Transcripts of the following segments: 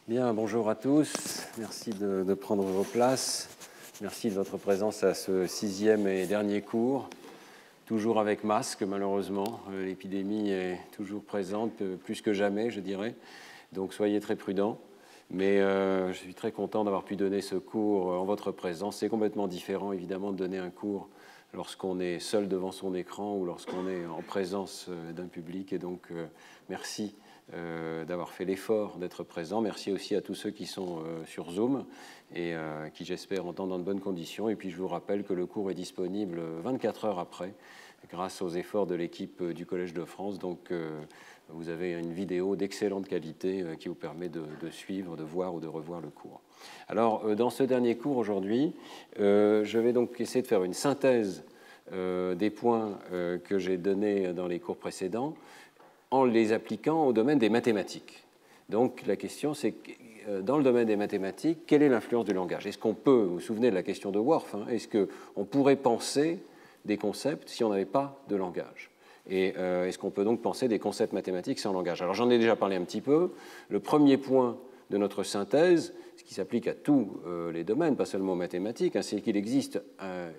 Bien, bonjour à tous. Merci de prendre vos places. Merci de votre présence à ce 6e et dernier cours. Toujours avec masque, malheureusement. L'épidémie est toujours présente, plus que jamais, je dirais. Donc, soyez très prudents. Mais je suis très content d'avoir pu donner ce cours en votre présence. C'est complètement différent, évidemment, de donner un cours lorsqu'on est seul devant son écran ou lorsqu'on est en présence d'un public. Et donc, merci d'avoir fait l'effort d'être présent. Merci aussi à tous ceux qui sont sur Zoom et qui, j'espère, entendent dans de bonnes conditions. Et puis, je vous rappelle que le cours est disponible 24 heures après, grâce aux efforts de l'équipe du Collège de France. Donc, vous avez une vidéo d'excellente qualité qui vous permet de suivre, de voir ou de revoir le cours. Alors, dans ce dernier cours aujourd'hui, je vais donc essayer de faire une synthèse des points que j'ai donnés dans les cours précédents en les appliquant au domaine des mathématiques. Donc, la question, c'est dans le domaine des mathématiques, quelle est l'influence du langage? Est-ce qu'on peut, vous vous souvenez de la question de Worf, est-ce qu'on pourrait penser des concepts si on n'avait pas de langage? Et est-ce qu'on peut donc penser des concepts mathématiques sans langage? Alors, j'en ai déjà parlé un petit peu. Le premier point de notre synthèse, ce qui s'applique à tous les domaines, pas seulement aux mathématiques, c'est qu'il existe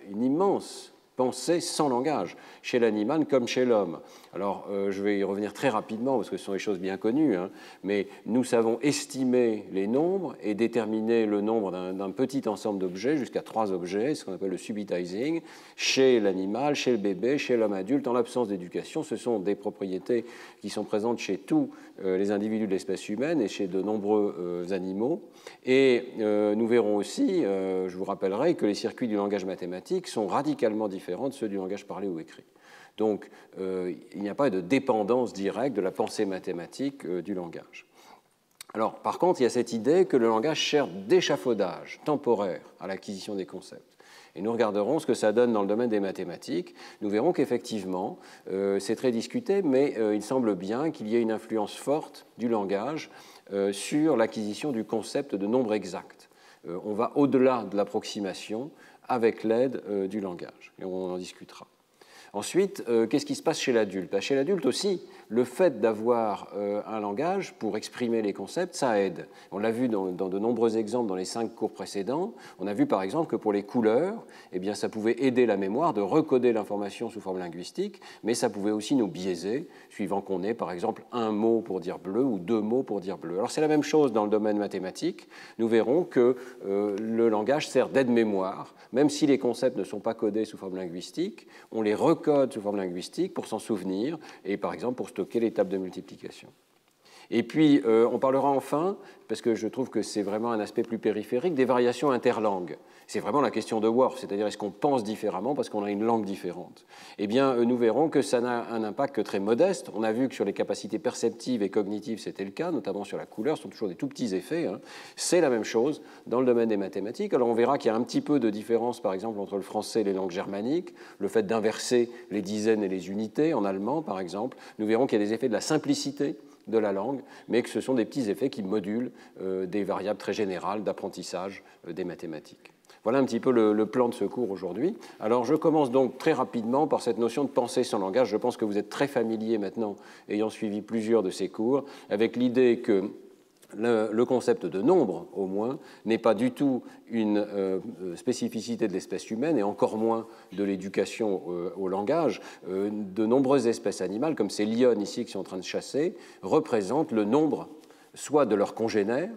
une immense pensée sans langage, chez l'animal comme chez l'homme. Alors, je vais y revenir très rapidement, parce que ce sont des choses bien connues, mais nous savons estimer les nombres et déterminer le nombre d'un petit ensemble d'objets, jusqu'à 3 objets, ce qu'on appelle le subitizing, chez l'animal, chez le bébé, chez l'homme adulte, en l'absence d'éducation. Ce sont des propriétés qui sont présentes chez tous les individus de l'espèce humaine et chez de nombreux animaux. Et nous verrons aussi, je vous rappellerai, que les circuits du langage mathématique sont radicalement différents de ceux du langage parlé ou écrit. Donc, il n'y a pas de dépendance directe de la pensée mathématique du langage. Alors, par contre, il y a cette idée que le langage sert d'échafaudage temporaire à l'acquisition des concepts. Et nous regarderons ce que ça donne dans le domaine des mathématiques. Nous verrons qu'effectivement, c'est très discuté, mais il semble bien qu'il y ait une influence forte du langage sur l'acquisition du concept de nombre exact. On va au-delà de l'approximation avec l'aide du langage, et on en discutera. Ensuite, qu'est-ce qui se passe chez l'adulte? Chez l'adulte aussi, le fait d'avoir un langage pour exprimer les concepts, ça aide. On l'a vu dans de nombreux exemples dans les 5 cours précédents. On a vu par exemple que pour les couleurs, eh bien, ça pouvait aider la mémoire de recoder l'information sous forme linguistique, mais ça pouvait aussi nous biaiser, suivant qu'on ait par exemple un mot pour dire bleu ou 2 mots pour dire bleu. Alors c'est la même chose dans le domaine mathématique. Nous verrons que le langage sert d'aide-mémoire, même si les concepts ne sont pas codés sous forme linguistique, on les recode sous forme linguistique pour s'en souvenir et par exemple pour stocker les tables de multiplication. Et puis, on parlera enfin, parce que je trouve que c'est vraiment un aspect plus périphérique, des variations interlangues. C'est vraiment la question de Worf, c'est-à-dire est-ce qu'on pense différemment parce qu'on a une langue différente? Eh bien, nous verrons que ça n'a un impact que très modeste. On a vu que sur les capacités perceptives et cognitives, c'était le cas, notamment sur la couleur, ce sont toujours des tout petits effets. C'est la même chose dans le domaine des mathématiques. Alors, on verra qu'il y a un petit peu de différence, par exemple, entre le français et les langues germaniques, le fait d'inverser les dizaines et les unités en allemand, par exemple. Nous verrons qu'il y a des effets de la simplicité de la langue, mais que ce sont des petits effets qui modulent des variables très générales d'apprentissage des mathématiques. Voilà un petit peu le plan de ce cours aujourd'hui. Alors, je commence donc très rapidement par cette notion de pensée sans langage. Je pense que vous êtes très familiers maintenant, ayant suivi plusieurs de ces cours, avec l'idée que le concept de nombre, au moins, n'est pas du tout une spécificité de l'espèce humaine et encore moins de l'éducation au langage. De nombreuses espèces animales, comme ces lionnes ici qui sont en train de chasser, représentent le nombre soit de leurs congénères,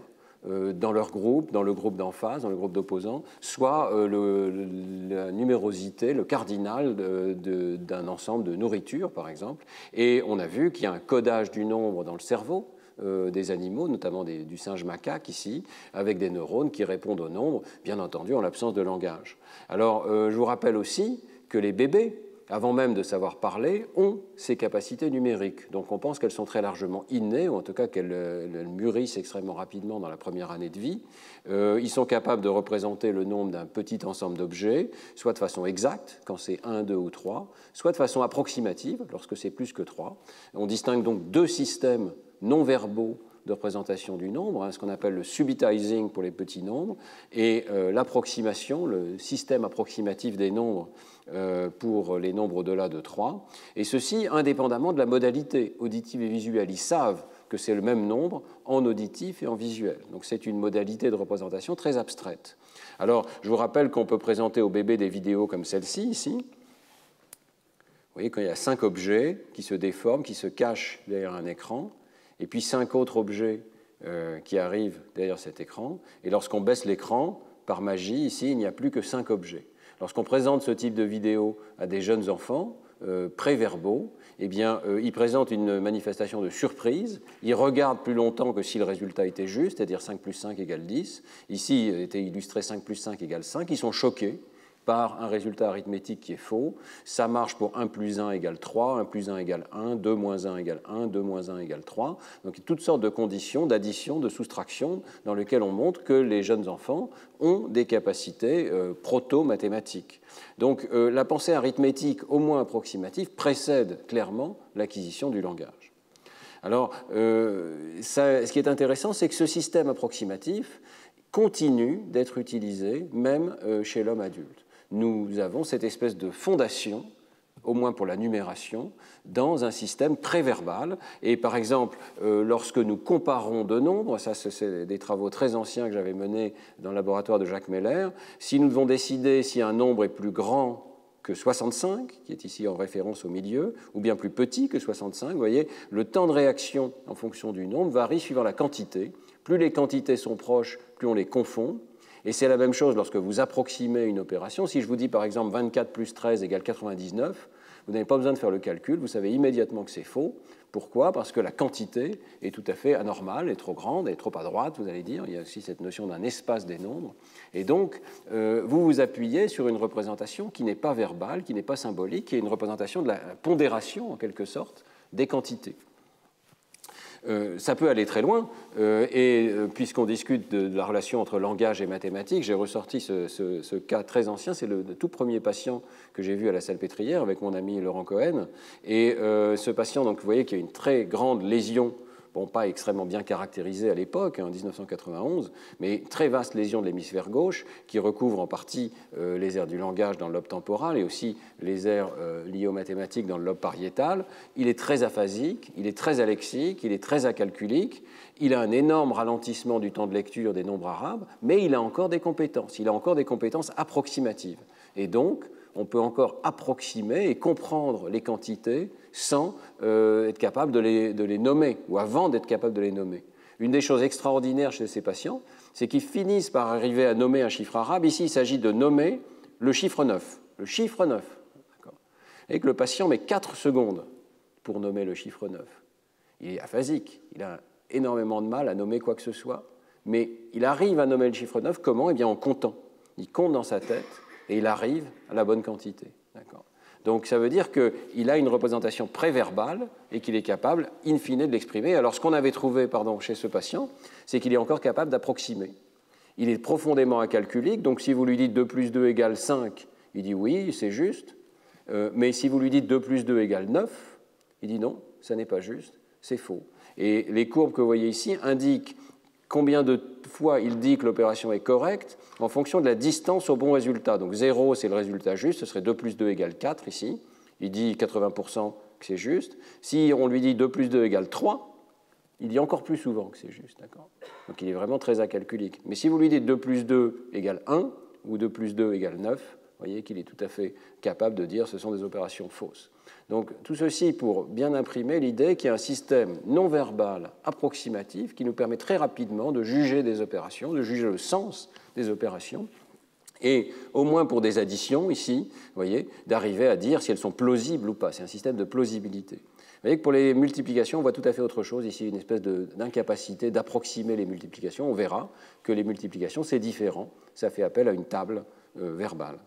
dans leur groupe, dans le groupe d'en face, dans le groupe d'opposants, soit la numérosité, le cardinal d'un ensemble de nourriture, par exemple. Et on a vu qu'il y a un codage du nombre dans le cerveau des animaux, notamment du singe macaque ici, avec des neurones qui répondent au nombre, bien entendu en l'absence de langage. Alors, je vous rappelle aussi que les bébés, avant même de savoir parler, ont ces capacités numériques. Donc on pense qu'elles sont très largement innées, ou en tout cas qu'elles mûrissent extrêmement rapidement dans la première année de vie. Ils sont capables de représenter le nombre d'un petit ensemble d'objets, soit de façon exacte, quand c'est 1, 2 ou 3, soit de façon approximative, lorsque c'est plus que 3. On distingue donc 2 systèmes non-verbaux de représentation du nombre, ce qu'on appelle le subitizing pour les petits nombres, et l'approximation, le système approximatif des nombres pour les nombres au-delà de 3, et ceci indépendamment de la modalité auditive et visuelle. Ils savent que c'est le même nombre en auditif et en visuel. Donc c'est une modalité de représentation très abstraite. Alors, je vous rappelle qu'on peut présenter au bébé des vidéos comme celle-ci, ici. Vous voyez, quand il y a 5 objets qui se déforment, qui se cachent derrière un écran, et puis 5 autres objets qui arrivent derrière cet écran, et lorsqu'on baisse l'écran, par magie, ici, il n'y a plus que 5 objets. Lorsqu'on présente ce type de vidéo à des jeunes enfants préverbaux, eh bien, ils présentent une manifestation de surprise, ils regardent plus longtemps que si le résultat était juste, c'est-à-dire 5 plus 5 égale 10. Ici, était illustré 5 plus 5 égale 5. Ils sont choqués par un résultat arithmétique qui est faux. Ça marche pour 1 plus 1 égale 3, 1 plus 1 égale 1, 2 moins 1 égale 1, 2 moins 1 égale 3. Donc toutes sortes de conditions d'addition, de soustraction, dans lesquelles on montre que les jeunes enfants ont des capacités proto-mathématiques. Donc la pensée arithmétique, au moins approximative, précède clairement l'acquisition du langage. Alors, ce qui est intéressant, c'est que ce système approximatif continue d'être utilisé même chez l'homme adulte. Nous avons cette espèce de fondation, au moins pour la numération, dans un système préverbal. Et par exemple, lorsque nous comparons deux nombres, ça c'est des travaux très anciens que j'avais menés dans le laboratoire de Jacques Meller, si nous devons décider si un nombre est plus grand que 65, qui est ici en référence au milieu, ou bien plus petit que 65, vous voyez, le temps de réaction en fonction du nombre varie suivant la quantité. Plus les quantités sont proches, plus on les confond. Et c'est la même chose lorsque vous approximez une opération. Si je vous dis par exemple 24 plus 13 égale 99, vous n'avez pas besoin de faire le calcul, vous savez immédiatement que c'est faux. Pourquoi? Parce que la quantité est tout à fait anormale, est trop grande, est trop à droite, vous allez dire. Il y a aussi cette notion d'un espace des nombres. Et donc, vous vous appuyez sur une représentation qui n'est pas verbale, qui n'est pas symbolique, qui est une représentation de la pondération, en quelque sorte, des quantités. Ça peut aller très loin, puisqu'on discute de la relation entre langage et mathématiques, j'ai ressorti ce cas très ancien, c'est le tout premier patient que j'ai vu à la Salpêtrière avec mon ami Laurent Cohen, et ce patient, donc, vous voyez qu'il y a une très grande lésion, bon, pas extrêmement bien caractérisée à l'époque, en 1991, mais très vaste lésion de l'hémisphère gauche qui recouvre en partie les aires du langage dans le lobe temporal et aussi les aires liées aux mathématiques dans le lobe pariétal. Il est très aphasique, il est très alexique, il est très acalculique, il a un énorme ralentissement du temps de lecture des nombres arabes, mais il a encore des compétences, il a encore des compétences approximatives. Et donc, on peut encore approximer et comprendre les quantités sans être capable de les nommer, ou avant d'être capable de les nommer. Une des choses extraordinaires chez ces patients, c'est qu'ils finissent par arriver à nommer un chiffre arabe. Ici, il s'agit de nommer le chiffre 9. Le chiffre 9. Et que le patient met 4 secondes pour nommer le chiffre 9. Il est aphasique, il a énormément de mal à nommer quoi que ce soit, mais il arrive à nommer le chiffre 9, comment? Eh bien en comptant. Il compte dans sa tête, et il arrive à la bonne quantité. Donc ça veut dire qu'il a une représentation préverbale et qu'il est capable, in fine, de l'exprimer. Alors ce qu'on avait trouvé chez ce patient, c'est qu'il est encore capable d'approximer. Il est profondément acalculique, donc si vous lui dites 2 plus 2 égale 5, il dit oui, c'est juste. Mais si vous lui dites 2 plus 2 égale 9, il dit non, ça n'est pas juste, c'est faux. Et les courbes que vous voyez ici indiquent combien de fois il dit que l'opération est correcte en fonction de la distance au bon résultat. Donc 0, c'est le résultat juste, ce serait 2 plus 2 égale 4 ici. Il dit 80% que c'est juste. Si on lui dit 2 plus 2 égale 3, il dit encore plus souvent que c'est juste. Donc il est vraiment très acalculique. Mais si vous lui dites 2 plus 2 égale 1 ou 2 plus 2 égale 9, vous voyez qu'il est tout à fait capable de dire que ce sont des opérations fausses. Donc tout ceci pour bien imprimer l'idée qu'il y a un système non verbal approximatif qui nous permet très rapidement de juger des opérations, de juger le sens des opérations, et au moins pour des additions ici, vous voyez, d'arriver à dire si elles sont plausibles ou pas. C'est un système de plausibilité. Vous voyez que pour les multiplications, on voit tout à fait autre chose ici, une espèce d'incapacité d'approximer les multiplications. On verra que les multiplications, c'est différent. Ça fait appel à une table verbale.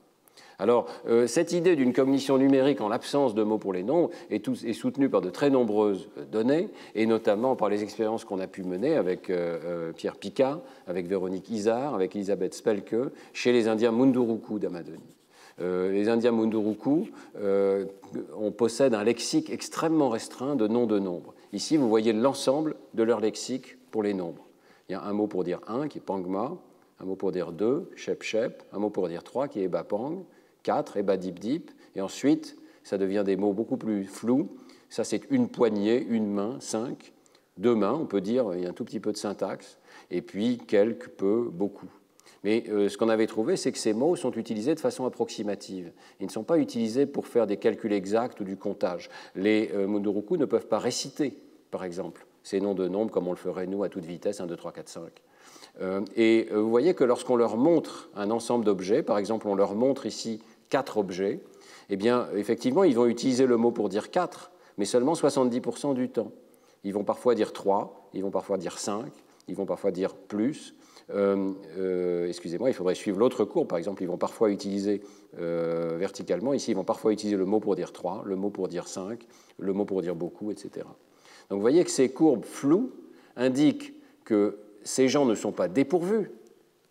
Alors, cette idée d'une cognition numérique en l'absence de mots pour les nombres est soutenue par de très nombreuses données, et notamment par les expériences qu'on a pu mener avec Pierre Picat, avec Véronique Izard, avec Elisabeth Spelke, chez les Indiens Munduruku d'Amazonie. Les Indiens Munduruku, on possède un lexique extrêmement restreint de noms de nombres. Ici, vous voyez l'ensemble de leur lexique pour les nombres. Il y a un mot pour dire 1 qui est Pangma, un mot pour dire 2, Shep Shep, un mot pour dire 3 qui est Bapang, 4, Eba Dip Dip, et ensuite, ça devient des mots beaucoup plus flous. Ça, c'est une poignée, une main, 5, Deux mains, on peut dire, il y a un tout petit peu de syntaxe, et puis quelques, peu, beaucoup. Mais ce qu'on avait trouvé, c'est que ces mots sont utilisés de façon approximative. Ils ne sont pas utilisés pour faire des calculs exacts ou du comptage. Les Munduruku ne peuvent pas réciter, par exemple, ces noms de nombres comme on le ferait nous à toute vitesse, 1, 2, 3, 4, 5. Et vous voyez que lorsqu'on leur montre un ensemble d'objets, par exemple on leur montre ici 4 objets, eh bien effectivement ils vont utiliser le mot pour dire 4, mais seulement 70% du temps. Ils vont parfois dire 3, ils vont parfois dire 5, ils vont parfois dire plus. Excusez-moi, il faudrait suivre l'autre courbe. Par exemple, ils vont parfois utiliser verticalement, ici ils vont parfois utiliser le mot pour dire 3, le mot pour dire 5, le mot pour dire beaucoup, etc. Donc vous voyez que ces courbes floues indiquent que ces gens ne sont pas dépourvus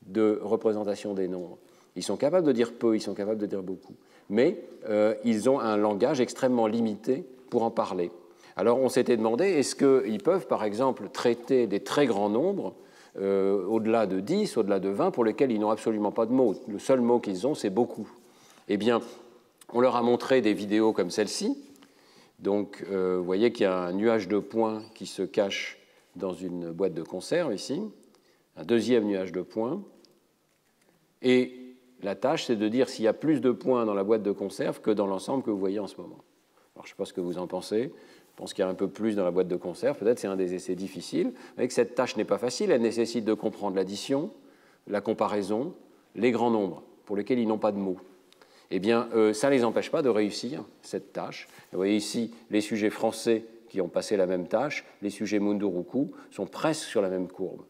de représentation des nombres. Ils sont capables de dire peu, ils sont capables de dire beaucoup, mais ils ont un langage extrêmement limité pour en parler. Alors on s'était demandé, est-ce qu'ils peuvent par exemple traiter des très grands nombres au-delà de 10, au-delà de 20, pour lesquels ils n'ont absolument pas de mots. Le seul mot qu'ils ont, c'est beaucoup. Eh bien, on leur a montré des vidéos comme celle-ci. Donc, vous voyez qu'il y a un nuage de points qui se cache dans une boîte de conserve, ici. Un deuxième nuage de points. Et la tâche, c'est de dire s'il y a plus de points dans la boîte de conserve que dans l'ensemble que vous voyez en ce moment. Alors, je ne sais pas ce que vous en pensez. Je pense qu'il y a un peu plus dans la boîte de conserve. Peut-être c'est un des essais difficiles. Vous voyez que cette tâche n'est pas facile. Elle nécessite de comprendre l'addition, la comparaison, les grands nombres, pour lesquels ils n'ont pas de mots. Eh bien, ça ne les empêche pas de réussir cette tâche. Vous voyez ici les sujets français qui ont passé la même tâche. Les sujets Munduruku sont presque sur la même courbe.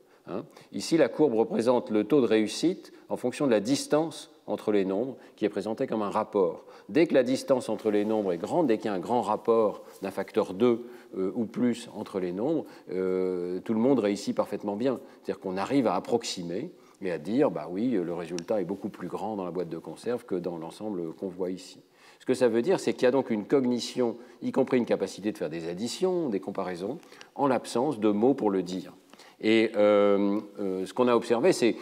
Ici, la courbe représente le taux de réussite en fonction de la distance entre les nombres, qui est présenté comme un rapport. Dès que la distance entre les nombres est grande, dès qu'il y a un grand rapport d'un facteur 2 ou plus entre les nombres, tout le monde réussit parfaitement bien. C'est-à-dire qu'on arrive à approximer et à dire, bah oui, le résultat est beaucoup plus grand dans la boîte de conserve que dans l'ensemble qu'on voit ici. Ce que ça veut dire, c'est qu'il y a donc une cognition, y compris une capacité de faire des additions, des comparaisons, en l'absence de mots pour le dire. Et ce qu'on a observé, c'est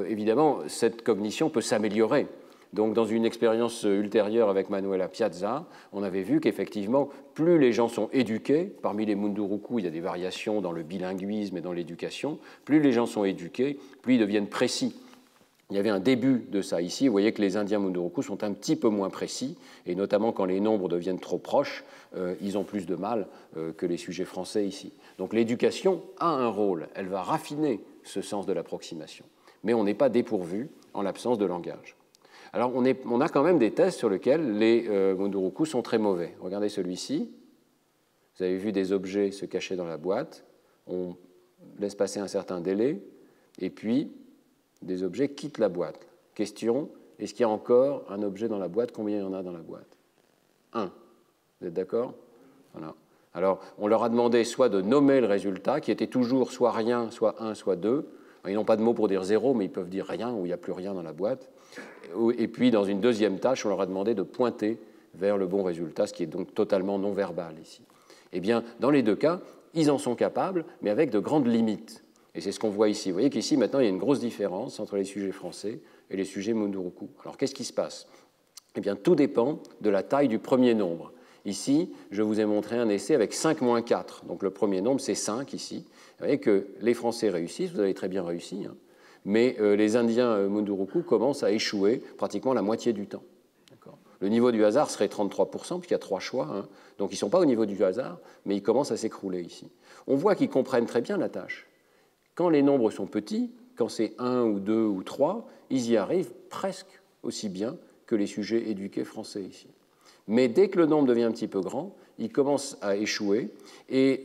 évidemment, cette cognition peut s'améliorer. Donc, dans une expérience ultérieure avec Manuela Piazza, on avait vu qu'effectivement, plus les gens sont éduqués, parmi les Munduruku, il y a des variations dans le bilinguisme et dans l'éducation, plus les gens sont éduqués, plus ils deviennent précis. Il y avait un début de ça ici. Vous voyez que les Indiens Munduruku sont un petit peu moins précis, et notamment quand les nombres deviennent trop proches, ils ont plus de mal que les sujets français ici. Donc l'éducation a un rôle, elle va raffiner ce sens de l'approximation, mais on n'est pas dépourvu en l'absence de langage. Alors on a quand même des tests sur lesquels les Munduruku sont très mauvais. Regardez celui-ci. Vous avez vu des objets se cacher dans la boîte, on laisse passer un certain délai, et puis des objets quittent la boîte. Question, est-ce qu'il y a encore un objet dans la boîte? Combien il y en a dans la boîte? 1. Vous êtes d'accord? Voilà. Alors, on leur a demandé soit de nommer le résultat, qui était toujours soit rien, soit 1, soit 2. Ils n'ont pas de mots pour dire 0, mais ils peuvent dire rien, ou il n'y a plus rien dans la boîte. Et puis, dans une deuxième tâche, on leur a demandé de pointer vers le bon résultat, ce qui est donc totalement non-verbal ici. Eh bien, dans les deux cas, ils en sont capables, mais avec de grandes limites. Et c'est ce qu'on voit ici. Vous voyez qu'ici, maintenant, il y a une grosse différence entre les sujets français et les sujets Munduruku. Alors, qu'est-ce qui se passe? Eh bien, tout dépend de la taille du premier nombre. Ici, je vous ai montré un essai avec 5 moins 4. Donc, le premier nombre, c'est 5 ici. Vous voyez que les Français réussissent, vous avez très bien réussi, hein, mais les Indiens Munduruku commencent à échouer pratiquement la moitié du temps. Le niveau du hasard serait 33%, puisqu'il y a 3 choix. Hein. Donc, ils ne sont pas au niveau du hasard, mais ils commencent à s'écrouler ici. On voit qu'ils comprennent très bien la tâche. Quand les nombres sont petits, quand c'est 1 ou 2 ou 3, ils y arrivent presque aussi bien que les sujets éduqués français ici. Mais dès que le nombre devient un petit peu grand, ils commencent à échouer, et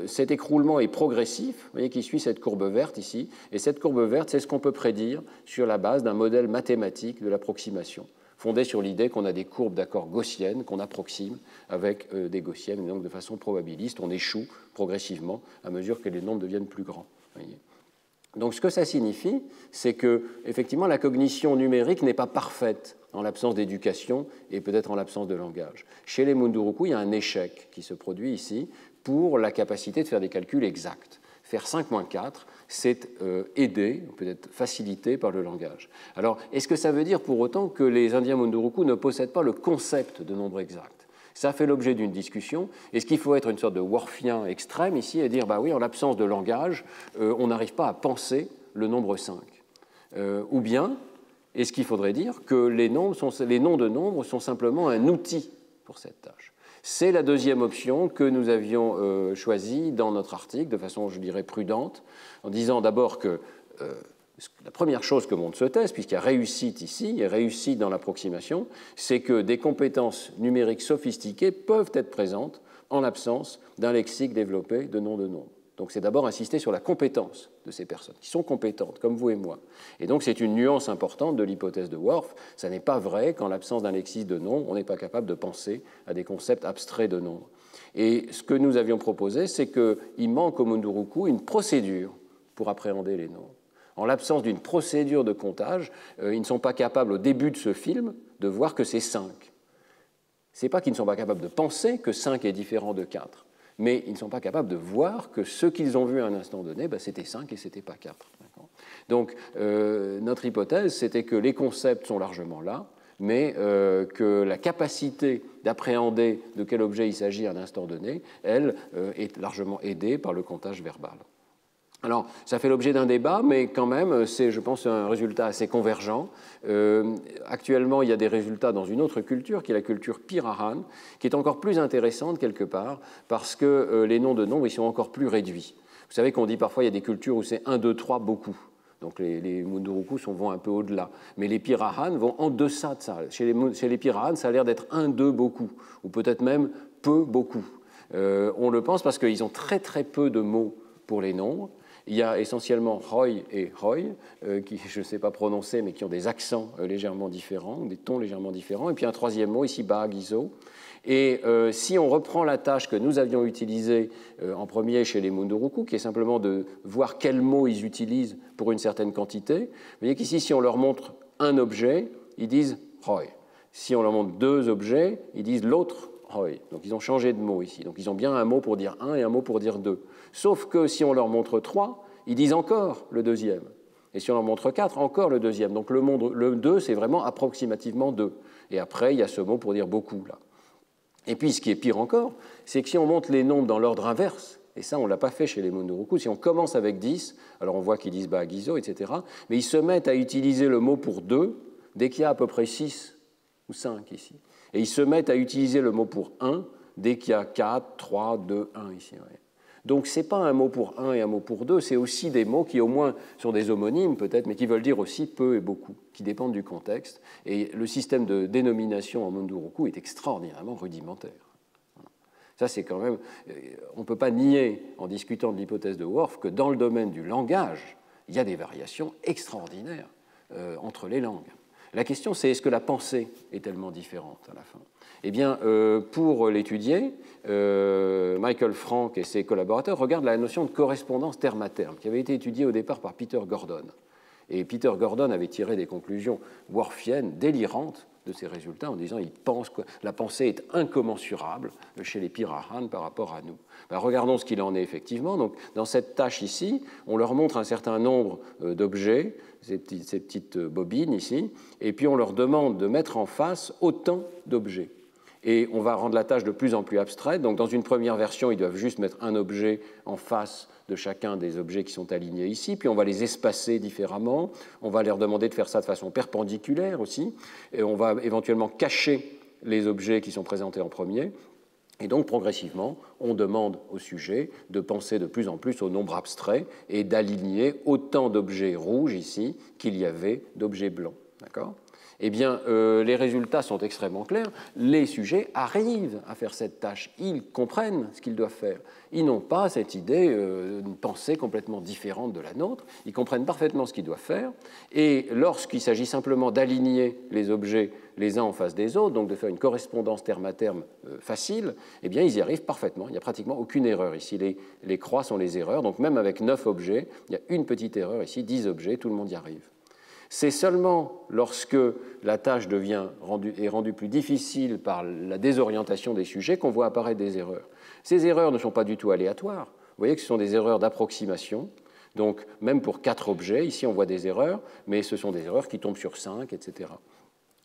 cet écroulement est progressif, vous voyez qu'il suit cette courbe verte ici, et cette courbe verte, c'est ce qu'on peut prédire sur la base d'un modèle mathématique de l'approximation, fondé sur l'idée qu'on a des courbes d'accord gaussiennes, qu'on approxime avec des gaussiennes, et donc de façon probabiliste, on échoue progressivement à mesure que les nombres deviennent plus grands. Voyez. Donc ce que ça signifie, c'est que effectivement la cognition numérique n'est pas parfaite en l'absence d'éducation et peut-être en l'absence de langage. Chez les Munduruku, il y a un échec qui se produit ici pour la capacité de faire des calculs exacts. Faire 5 moins 4, c'est aidé, peut-être facilité par le langage. Alors, est-ce que ça veut dire pour autant que les Indiens Munduruku ne possèdent pas le concept de nombre exact? Ça fait l'objet d'une discussion. Est-ce qu'il faut être une sorte de worfien extrême ici et dire, bah oui, en l'absence de langage, on n'arrive pas à penser le nombre 5 ou bien, est-ce qu'il faudrait dire que les noms de nombres sont simplement un outil pour cette tâche? C'est la deuxième option que nous avions choisie dans notre article, de façon, je dirais, prudente, en disant d'abord que la première chose que montre ce test, puisqu'il y a réussite ici, il y a réussite dans l'approximation, c'est que des compétences numériques sophistiquées peuvent être présentes en l'absence d'un lexique développé de noms de nombres. Donc c'est d'abord insister sur la compétence de ces personnes, qui sont compétentes, comme vous et moi. Et donc c'est une nuance importante de l'hypothèse de Worf. Ça n'est pas vrai qu'en l'absence d'un lexique de nombres, on n'est pas capable de penser à des concepts abstraits de nombres. Et ce que nous avions proposé, c'est qu'il manque au Munduruku une procédure pour appréhender les nombres. En l'absence d'une procédure de comptage, ils ne sont pas capables, au début de ce film, de voir que c'est 5. Ce n'est pas qu'ils ne sont pas capables de penser que 5 est différent de 4, mais ils ne sont pas capables de voir que ce qu'ils ont vu à un instant donné, c'était 5 et ce n'était pas 4. Donc, notre hypothèse, c'était que les concepts sont largement là, mais que la capacité d'appréhender de quel objet il s'agit à un instant donné, elle, est largement aidée par le comptage verbal. Alors, ça fait l'objet d'un débat, mais quand même, c'est, je pense, un résultat assez convergent. Actuellement, il y a des résultats dans une autre culture, qui est la culture Pirahan, qui est encore plus intéressante quelque part, parce que les noms de nombres, ils sont encore plus réduits. Vous savez qu'on dit parfois, il y a des cultures où c'est 1, 2, 3, beaucoup. Donc les Munduruku vont un peu au-delà. Mais les Pirahan vont en deçà de ça. Chez les Pirahan, ça a l'air d'être 1, 2, beaucoup, ou peut-être même peu, beaucoup. On le pense parce qu'ils ont très très peu de mots pour les nombres. Il y a essentiellement Roy et Roy, qui je ne sais pas prononcer, mais qui ont des accents légèrement différents, des tons légèrement différents. Et puis un troisième mot, ici, Baagizo. Et si on reprend la tâche que nous avions utilisée en premier chez les Munduruku, qui est simplement de voir quels mots ils utilisent pour une certaine quantité, vous voyez qu'ici, si on leur montre un objet, ils disent Roy. Si on leur montre 2 objets, ils disent l'autre Roy. Donc ils ont changé de mot ici. Donc ils ont bien un mot pour dire 1 et un mot pour dire 2. Sauf que si on leur montre 3, ils disent encore le deuxième. Et si on leur montre 4, encore le deuxième. Donc le 2, c'est vraiment approximativement 2. Et après, il y a ce mot pour dire beaucoup, là. Et puis, ce qui est pire encore, c'est que si on monte les nombres dans l'ordre inverse, et ça, on ne l'a pas fait chez les Munduruku, si on commence avec 10, alors on voit qu'ils disent Baagizo, etc., mais ils se mettent à utiliser le mot pour 2 dès qu'il y a à peu près 6 ou 5 ici. Et ils se mettent à utiliser le mot pour 1 dès qu'il y a 4, 3, 2, 1 ici. Ouais. Donc, ce n'est pas un mot pour 1 et un mot pour 2, c'est aussi des mots qui, au moins, sont des homonymes peut-être, mais qui veulent dire aussi peu et beaucoup, qui dépendent du contexte. Et le système de dénomination en Munduruku est extraordinairement rudimentaire. Ça, c'est quand même... On ne peut pas nier, en discutant de l'hypothèse de Worf, que dans le domaine du langage, il y a des variations extraordinaires entre les langues. La question, c'est est-ce que la pensée est tellement différente à la fin ? Eh bien, pour l'étudier, Michael Frank et ses collaborateurs regardent la notion de correspondance terme à terme, qui avait été étudiée au départ par Peter Gordon. Et Peter Gordon avait tiré des conclusions worfiennes, délirantes, de ces résultats en disant qu'il pense que la pensée est incommensurable chez les Pirahan par rapport à nous. Ben, regardons ce qu'il en est effectivement. Donc, dans cette tâche ici, on leur montre un certain nombre d'objets, ces petites bobines ici, et puis on leur demande de mettre en face autant d'objets. Et on va rendre la tâche de plus en plus abstraite. Donc, dans une première version, ils doivent juste mettre un objet en face de chacun des objets qui sont alignés ici, puis on va les espacer différemment, on va leur demander de faire ça de façon perpendiculaire aussi, et on va éventuellement cacher les objets qui sont présentés en premier, et donc progressivement, on demande au sujet de penser de plus en plus au nombre abstrait et d'aligner autant d'objets rouges ici qu'il y avait d'objets blancs. D'accord ? Eh bien, les résultats sont extrêmement clairs. Les sujets arrivent à faire cette tâche. Ils comprennent ce qu'ils doivent faire. Ils n'ont pas cette idée d'une pensée complètement différente de la nôtre. Ils comprennent parfaitement ce qu'ils doivent faire. Et lorsqu'il s'agit simplement d'aligner les objets les uns en face des autres, donc de faire une correspondance terme à terme facile, eh bien, ils y arrivent parfaitement. Il n'y a pratiquement aucune erreur ici. Les croix sont les erreurs. Donc, même avec 9 objets, il y a une petite erreur ici, 10 objets, tout le monde y arrive. C'est seulement lorsque la tâche est rendue plus difficile par la désorientation des sujets qu'on voit apparaître des erreurs. Ces erreurs ne sont pas du tout aléatoires. Vous voyez que ce sont des erreurs d'approximation. Donc, même pour 4 objets, ici on voit des erreurs, mais ce sont des erreurs qui tombent sur 5, etc.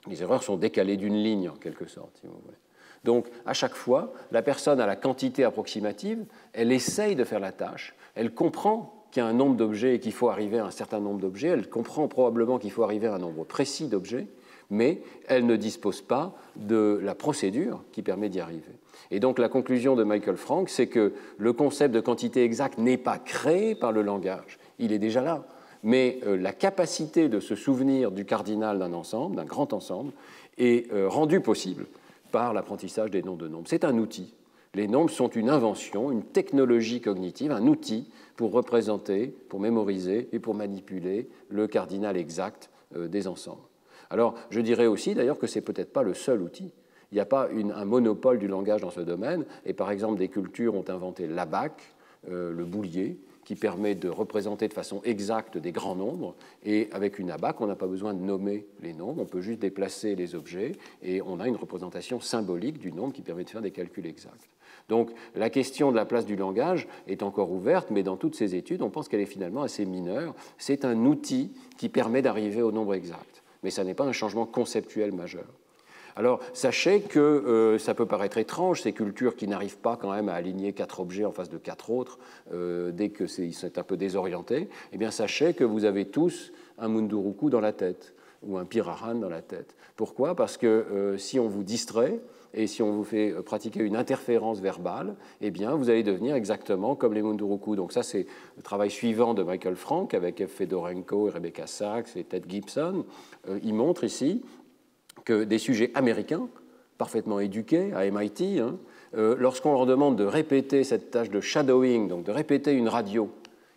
Les erreurs sont décalées d'une ligne, en quelque sorte, si vous voulez. Donc, à chaque fois, la personne a la quantité approximative, elle essaye de faire la tâche, elle comprend qu'il y a un nombre d'objets et qu'il faut arriver à un certain nombre d'objets, elle comprend probablement qu'il faut arriver à un nombre précis d'objets, mais elle ne dispose pas de la procédure qui permet d'y arriver. Et donc la conclusion de Michael Frank, c'est que le concept de quantité exacte n'est pas créé par le langage, il est déjà là, mais la capacité de se souvenir du cardinal d'un ensemble, d'un grand ensemble, est rendue possible par l'apprentissage des noms de nombres. C'est un outil. Les nombres sont une invention, une technologie cognitive, un outil pour représenter, pour mémoriser et pour manipuler le cardinal exact des ensembles. Alors, je dirais aussi d'ailleurs que ce n'est peut-être pas le seul outil. Il n'y a pas un monopole du langage dans ce domaine. Et par exemple, des cultures ont inventé l'abaque, le boulier, qui permet de représenter de façon exacte des grands nombres. Et avec une abaque, on n'a pas besoin de nommer les nombres, on peut juste déplacer les objets et on a une représentation symbolique du nombre qui permet de faire des calculs exacts. Donc la question de la place du langage est encore ouverte, mais dans toutes ces études, on pense qu'elle est finalement assez mineure. C'est un outil qui permet d'arriver au nombre exact, mais ça n'est pas un changement conceptuel majeur. Alors, sachez que ça peut paraître étrange, ces cultures qui n'arrivent pas quand même à aligner 4 objets en face de 4 autres, dès qu'ils sont un peu désorientés, eh bien, sachez que vous avez tous un Munduruku dans la tête, ou un Pirahan dans la tête. Pourquoi? Parce que si on vous distrait, et si on vous fait pratiquer une interférence verbale, eh bien, vous allez devenir exactement comme les Munduruku. Donc ça, c'est le travail suivant de Michael Frank, avec F. Fedorenko et Rebecca Sachs et Ted Gibson. Il montre ici que des sujets américains, parfaitement éduqués à MIT, lorsqu'on leur demande de répéter cette tâche de shadowing, donc de répéter une radio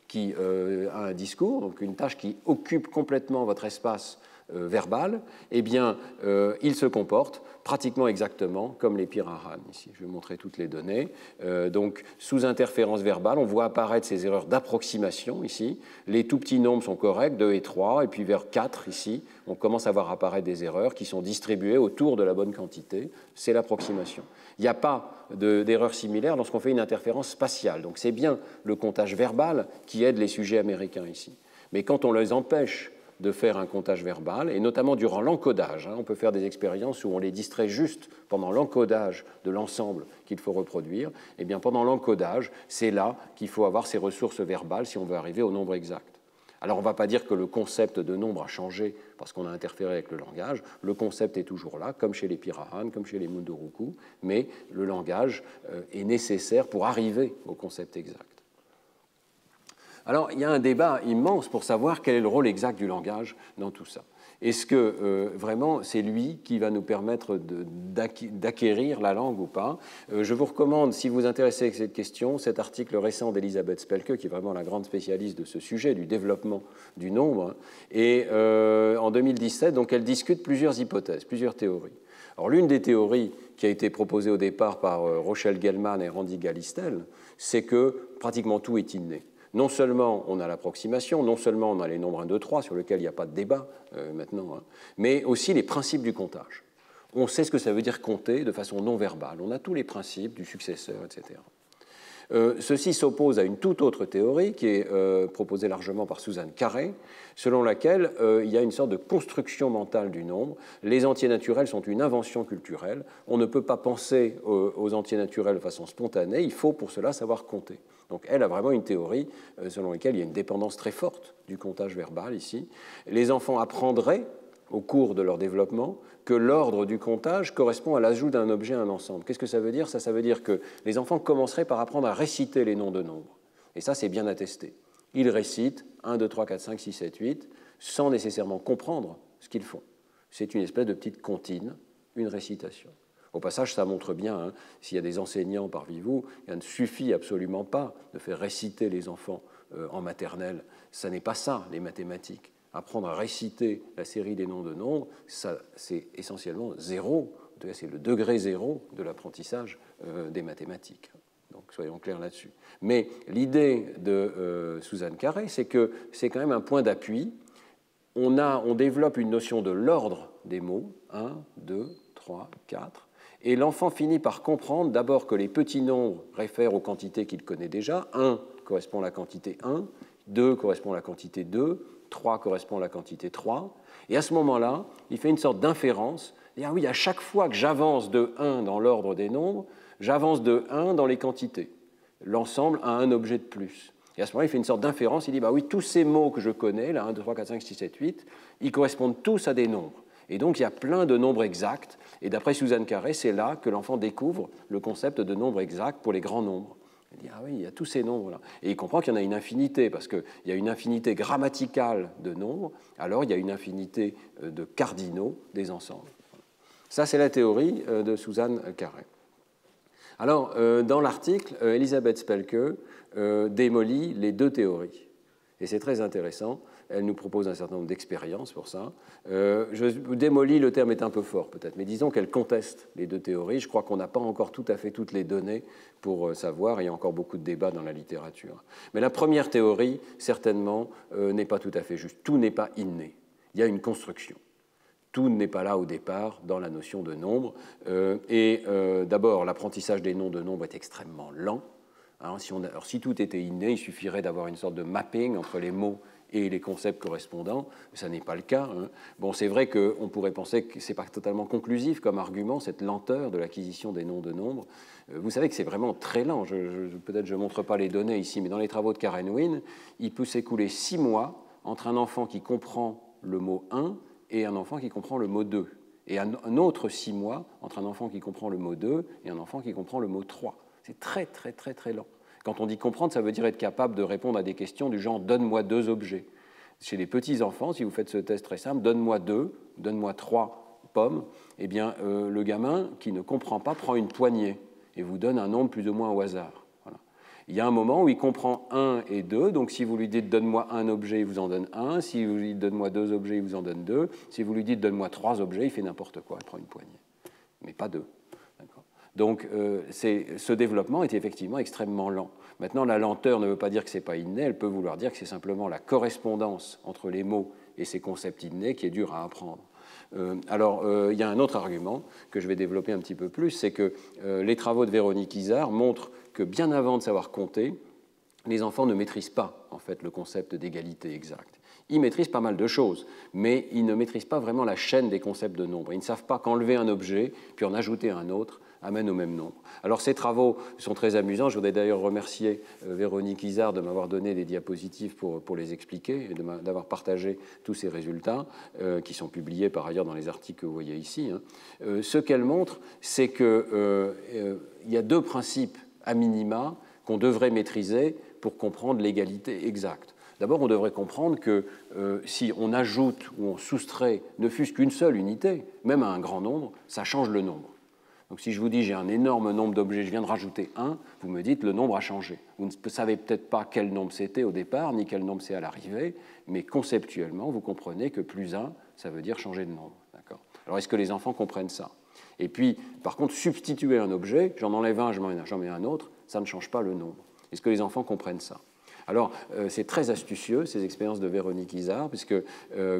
qui a un discours, donc une tâche qui occupe complètement votre espace verbal, eh bien, ils se comportent pratiquement exactement comme les Pirahan ici. Je vais vous montrer toutes les données. Donc, sous interférence verbale, on voit apparaître ces erreurs d'approximation ici. Les tout petits nombres sont corrects, 2 et 3, et puis vers 4 ici, on commence à voir apparaître des erreurs qui sont distribuées autour de la bonne quantité. C'est l'approximation. Il n'y a pas d'erreur similaire lorsqu'on fait une interférence spatiale. Donc, c'est bien le comptage verbal qui aide les sujets américains ici. Mais quand on les empêche de faire un comptage verbal, et notamment durant l'encodage. On peut faire des expériences où on les distrait juste pendant l'encodage de l'ensemble qu'il faut reproduire. Et bien pendant l'encodage, c'est là qu'il faut avoir ces ressources verbales si on veut arriver au nombre exact. Alors on ne va pas dire que le concept de nombre a changé parce qu'on a interféré avec le langage. Le concept est toujours là, comme chez les Pirahan, comme chez les Munduruku, mais le langage est nécessaire pour arriver au concept exact. Alors, il y a un débat immense pour savoir quel est le rôle exact du langage dans tout ça. Est-ce que vraiment c'est lui qui va nous permettre d'acquérir la langue ou pas? Je vous recommande, si vous vous intéressez à cette question, cet article récent d'Elisabeth Spelke, qui est vraiment la grande spécialiste de ce sujet, du développement du nombre. Et en 2017, donc, elle discute plusieurs hypothèses, plusieurs théories. Alors, l'une des théories qui a été proposée au départ par Rochelle Gellman et Randy Galistel, c'est que pratiquement tout est inné. Non seulement on a l'approximation, non seulement on a les nombres 1, 2, 3, sur lesquels il n'y a pas de débat maintenant, mais aussi les principes du comptage. On sait ce que ça veut dire compter de façon non verbale. On a tous les principes du successeur, etc. Ceci s'oppose à une toute autre théorie qui est proposée largement par Suzanne Carré, selon laquelle il y a une sorte de construction mentale du nombre. Les entiers naturels sont une invention culturelle. On ne peut pas penser aux entiers naturels de façon spontanée. Il faut pour cela savoir compter. Donc elle a vraiment une théorie selon laquelle il y a une dépendance très forte du comptage verbal ici. Les enfants apprendraient au cours de leur développement que l'ordre du comptage correspond à l'ajout d'un objet à un ensemble. Qu'est-ce que ça veut dire? Ça veut dire que les enfants commenceraient par apprendre à réciter les noms de nombres. Et ça, c'est bien attesté. Ils récitent 1, 2, 3, 4, 5, 6, 7, 8, sans nécessairement comprendre ce qu'ils font. C'est une espèce de petite comptine, une récitation. Au passage, ça montre bien, s'il y a des enseignants parmi vous, il ne suffit absolument pas de faire réciter les enfants en maternelle. Ça n'est pas ça, les mathématiques. Apprendre à réciter la série des noms de nombres, c'est essentiellement zéro, c'est le degré zéro de l'apprentissage des mathématiques. Donc soyons clairs là-dessus. Mais l'idée de Suzanne Carré, c'est que c'est quand même un point d'appui. On développe une notion de l'ordre des mots, 1, 2, 3, 4, et l'enfant finit par comprendre d'abord que les petits nombres réfèrent aux quantités qu'il connaît déjà. 1 correspond à la quantité 1, 2 correspond à la quantité 2, 3 correspond à la quantité 3, et à ce moment-là, il fait une sorte d'inférence. Ah oui, à chaque fois que j'avance de 1 dans l'ordre des nombres, j'avance de 1 dans les quantités. L'ensemble a un objet de plus. Et à ce moment-là, il fait une sorte d'inférence, il dit, bah oui, tous ces mots que je connais, là, 1, 2, 3, 4, 5, 6, 7, 8, ils correspondent tous à des nombres. Et donc, il y a plein de nombres exacts. Et d'après Suzanne Carré, c'est là que l'enfant découvre le concept de nombre exact pour les grands nombres. Il dit, ah oui, il y a tous ces nombres-là. Et il comprend qu'il y en a une infinité, parce qu'il y a une infinité grammaticale de nombres, alors il y a une infinité de cardinaux des ensembles. Ça, c'est la théorie de Suzanne Carré. Alors, dans l'article, Elisabeth Spelke démolit les deux théories. Et c'est très intéressant. Elle nous propose un certain nombre d'expériences pour ça. Je démolis, le terme est un peu fort peut-être, mais disons qu'elle conteste les deux théories. Je crois qu'on n'a pas encore tout à fait toutes les données pour savoir. Il y a encore beaucoup de débats dans la littérature. Mais la première théorie, certainement, n'est pas tout à fait juste. Tout n'est pas inné. Il y a une construction. Tout n'est pas là au départ dans la notion de nombre. D'abord, l'apprentissage des noms de nombres est extrêmement lent. Alors, si tout était inné, il suffirait d'avoir une sorte de mapping entre les mots et les concepts correspondants. Ça n'est pas le cas. Bon, c'est vrai qu'on pourrait penser que ce n'est pas totalement conclusif comme argument, cette lenteur de l'acquisition des noms de nombres. Vous savez que c'est vraiment très lent. Peut-être je ne montre pas les données ici, mais dans les travaux de Karen Wynne, il peut s'écouler 6 mois entre un enfant qui comprend le mot 1 et un enfant qui comprend le mot 2. Et un autre 6 mois entre un enfant qui comprend le mot 2 et un enfant qui comprend le mot 3. C'est très, très, très, très lent. Quand on dit comprendre, ça veut dire être capable de répondre à des questions du genre « donne-moi 2 objets ». Chez les petits-enfants, si vous faites ce test très simple, « donne-moi 2 »,« donne-moi 3 pommes », eh bien, le gamin qui ne comprend pas prend une poignée et vous donne un nombre plus ou moins au hasard. Voilà. Il y a un moment où il comprend 1 et 2, donc si vous lui dites « donne-moi un objet », il vous en donne 1, si vous lui dites « donne-moi 2 objets », il vous en donne 2, si vous lui dites « donne-moi 3 objets », il fait n'importe quoi, il prend une poignée, mais pas 2. Donc, ce développement est effectivement extrêmement lent. Maintenant, la lenteur ne veut pas dire que ce n'est pas inné, elle peut vouloir dire que c'est simplement la correspondance entre les mots et ces concepts innés qui est dur à apprendre. Il y a un autre argument que je vais développer un petit peu plus, c'est que les travaux de Véronique Izard montrent que bien avant de savoir compter, les enfants ne maîtrisent pas en fait, le concept d'égalité exacte. Ils maîtrisent pas mal de choses, mais ils ne maîtrisent pas vraiment la chaîne des concepts de nombre. Ils ne savent pas qu'enlever un objet, puis en ajouter un autre, amène au même nombre. Alors ces travaux sont très amusants. Je voudrais d'ailleurs remercier Véronique Izard de m'avoir donné des diapositives pour les expliquer et d'avoir partagé tous ces résultats qui sont publiés par ailleurs dans les articles que vous voyez ici. Ce qu'elle montre, c'est qu'il y a 2 principes à minima qu'on devrait maîtriser pour comprendre l'égalité exacte. D'abord, on devrait comprendre que si on ajoute ou on soustrait ne fût-ce qu'une seule unité, même à un grand nombre, ça change le nombre. Donc si je vous dis j'ai un énorme nombre d'objets, je viens de rajouter 1, vous me dites le nombre a changé. Vous ne savez peut-être pas quel nombre c'était au départ, ni quel nombre c'est à l'arrivée, mais conceptuellement, vous comprenez que plus 1, ça veut dire changer de nombre. Alors est-ce que les enfants comprennent ça? Et puis, par contre, substituer un objet, j'en enlève un, j'en mets un autre, ça ne change pas le nombre. Est-ce que les enfants comprennent ça? Alors, c'est très astucieux, ces expériences de Véronique Izard, puisque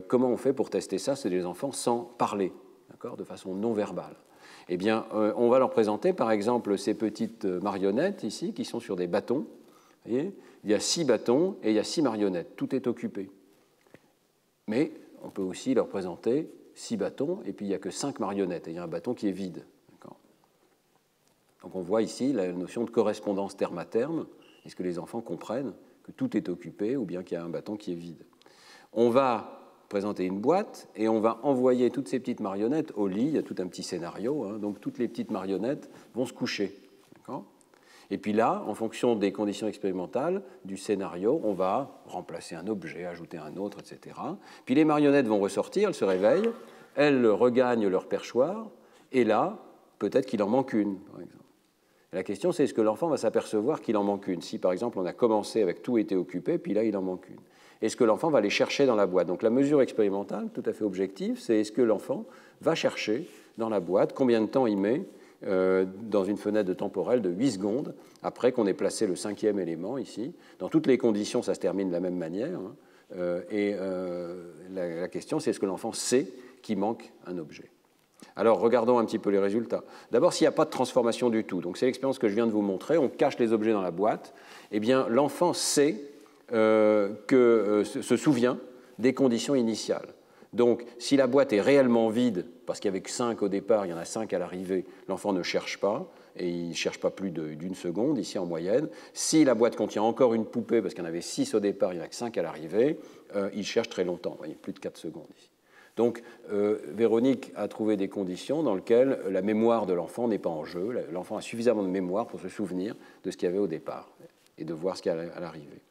comment on fait pour tester ça? C'est des enfants sans parler, de façon non verbale. Eh bien, on va leur présenter, par exemple, ces petites marionnettes ici, qui sont sur des bâtons. Vous voyez, il y a 6 bâtons et il y a 6 marionnettes. Tout est occupé. Mais on peut aussi leur présenter 6 bâtons et puis il n'y a que 5 marionnettes et il y a un bâton qui est vide. Donc on voit ici la notion de correspondance terme à terme. Est-ce que les enfants comprennent que tout est occupé ou bien qu'il y a un bâton qui est vide? On va présenter une boîte et on va envoyer toutes ces petites marionnettes au lit. Il y a tout un petit scénario, donc toutes les petites marionnettes vont se coucher. Et puis là, en fonction des conditions expérimentales du scénario, on va remplacer un objet, ajouter un autre, etc. Puis les marionnettes vont ressortir, elles se réveillent, elles regagnent leur perchoir, et là, peut-être qu'il en manque une, par exemple. Et la question, c'est est-ce que l'enfant va s'apercevoir qu'il en manque une? Si, par exemple, on a commencé avec tout était occupé, puis là, il en manque une. Est-ce que l'enfant va les chercher dans la boîte? Donc la mesure expérimentale, tout à fait objective, c'est est-ce que l'enfant va chercher dans la boîte, combien de temps il met dans une fenêtre de temporelle de 8 secondes, après qu'on ait placé le 5e élément ici. Dans toutes les conditions, ça se termine de la même manière. La question, c'est est-ce que l'enfant sait qu'il manque un objet? Alors, regardons un petit peu les résultats. D'abord, s'il n'y a pas de transformation du tout, donc c'est l'expérience que je viens de vous montrer, on cache les objets dans la boîte, eh bien, l'enfant sait se souvient des conditions initiales. Donc, si la boîte est réellement vide, parce qu'il y avait que 5 au départ, il y en a 5 à l'arrivée, l'enfant ne cherche pas, et il ne cherche pas plus d'une seconde, ici en moyenne. Si la boîte contient encore une poupée, parce qu'il y en avait 6 au départ, il n'y en a que 5 à l'arrivée, il cherche très longtemps, vous voyez, plus de 4 secondes ici. Donc, Véronique a trouvé des conditions dans lesquelles la mémoire de l'enfant n'est pas en jeu. L'enfant a suffisamment de mémoire pour se souvenir de ce qu'il y avait au départ et de voir ce qu'il y a à l'arrivée.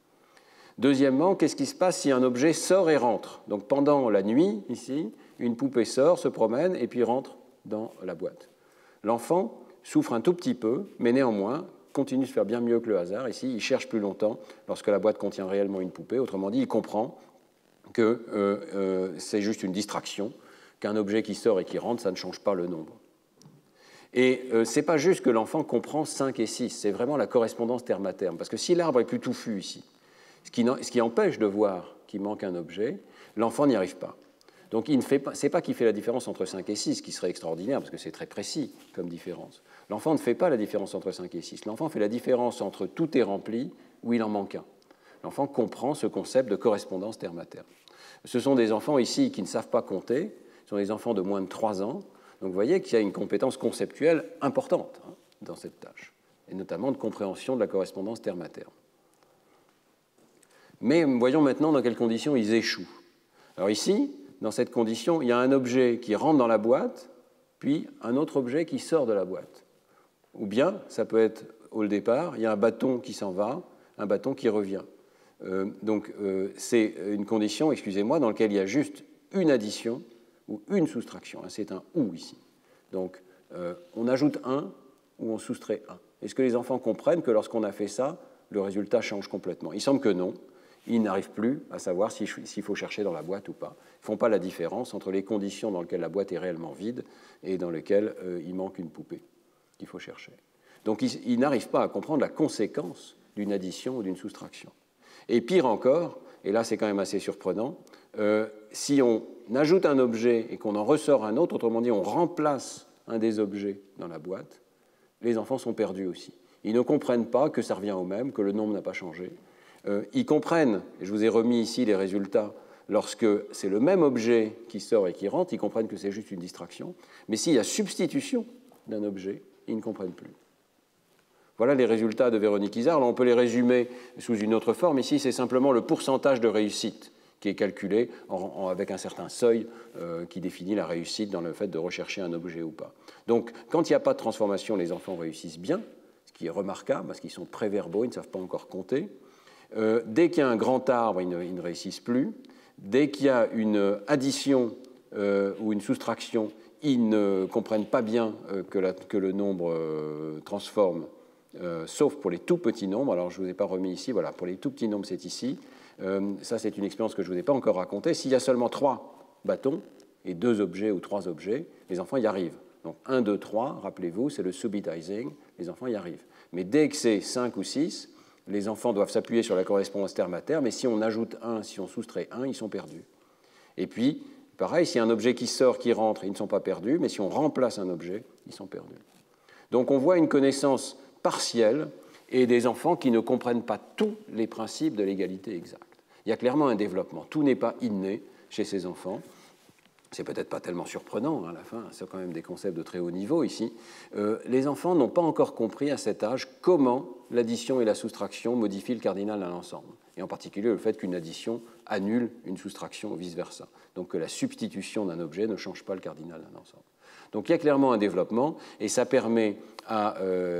Deuxièmement, qu'est-ce qui se passe si un objet sort et rentre? Donc, pendant la nuit, ici, une poupée sort, se promène et puis rentre dans la boîte. L'enfant souffre un tout petit peu, mais néanmoins continue de faire bien mieux que le hasard. Ici, il cherche plus longtemps lorsque la boîte contient réellement une poupée. Autrement dit, il comprend que c'est juste une distraction, qu'un objet qui sort et qui rentre, ça ne change pas le nombre. Et ce n'est pas juste que l'enfant comprend 5 et 6, c'est vraiment la correspondance terme à terme. Parce que si l'arbre est plus touffu ici, ce qui empêche de voir qu'il manque un objet, l'enfant n'y arrive pas. Donc ce n'est pas qu'il fait la différence entre 5 et 6, ce qui serait extraordinaire, parce que c'est très précis comme différence. L'enfant ne fait pas la différence entre 5 et 6. L'enfant fait la différence entre tout est rempli ou il en manque un. L'enfant comprend ce concept de correspondance terme à terme. Ce sont des enfants ici qui ne savent pas compter, ce sont des enfants de moins de 3 ans. Donc vous voyez qu'il y a une compétence conceptuelle importante dans cette tâche, et notamment de compréhension de la correspondance terme à terme. Mais voyons maintenant dans quelles conditions ils échouent. Alors ici, dans cette condition, il y a un objet qui rentre dans la boîte, puis un autre objet qui sort de la boîte. Ou bien, ça peut être au départ, il y a un bâton qui s'en va, un bâton qui revient. C'est une condition, excusez-moi, dans laquelle il y a juste une addition ou une soustraction. C'est un ou ici. Donc, on ajoute un ou on soustrait un. Est-ce que les enfants comprennent que lorsqu'on a fait ça, le résultat change complètement? Il semble que non. Ils n'arrivent plus à savoir s'il faut chercher dans la boîte ou pas. Ils ne font pas la différence entre les conditions dans lesquelles la boîte est réellement vide et dans lesquelles il manque une poupée qu'il faut chercher. Donc, ils n'arrivent pas à comprendre la conséquence d'une addition ou d'une soustraction. Et pire encore, et là c'est quand même assez surprenant, si on ajoute un objet et qu'on en ressort un autre, autrement dit on remplace un des objets dans la boîte, les enfants sont perdus aussi. Ils ne comprennent pas que ça revient au même, que le nombre n'a pas changé. Ils comprennent, et je vous ai remis ici les résultats, lorsque c'est le même objet qui sort et qui rentre, ils comprennent que c'est juste une distraction, mais s'il y a substitution d'un objet, ils ne comprennent plus. Voilà les résultats de Véronique Izard. Là, on peut les résumer sous une autre forme. Ici, c'est simplement le pourcentage de réussite qui est calculé avec un certain seuil qui définit la réussite dans le fait de rechercher un objet ou pas. Donc, quand il n'y a pas de transformation, les enfants réussissent bien, ce qui est remarquable parce qu'ils sont préverbaux, ils ne savent pas encore compter. Dès qu'il y a un grand arbre, ils ne réussissent plus. Dès qu'il y a une addition ou une soustraction, ils ne comprennent pas bien que le nombre transforme. Sauf pour les tout petits nombres. Alors, je ne vous ai pas remis ici. Voilà, pour les tout petits nombres, c'est ici. Ça, c'est une expérience que je ne vous ai pas encore racontée. S'il y a seulement 3 bâtons et 2 objets ou 3 objets, les enfants y arrivent. Donc, 1, 2, 3, rappelez-vous, c'est le subitizing. Les enfants y arrivent. Mais dès que c'est 5 ou 6, les enfants doivent s'appuyer sur la correspondance terme à terme. Et si on ajoute 1, si on soustrait 1, ils sont perdus. Et puis, pareil, s'il y a un objet qui sort, qui rentre, ils ne sont pas perdus. Mais si on remplace un objet, ils sont perdus. Donc, on voit une connaissance partielle et des enfants qui ne comprennent pas tous les principes de l'égalité exacte. Il y a clairement un développement. Tout n'est pas inné chez ces enfants. C'est peut-être pas tellement surprenant, à la fin, c'est quand même des concepts de très haut niveau ici. Les enfants n'ont pas encore compris à cet âge comment l'addition et la soustraction modifient le cardinal d'un ensemble, et en particulier le fait qu'une addition annule une soustraction ou vice-versa. Donc que la substitution d'un objet ne change pas le cardinal d'un ensemble. Donc il y a clairement un développement, et ça permet à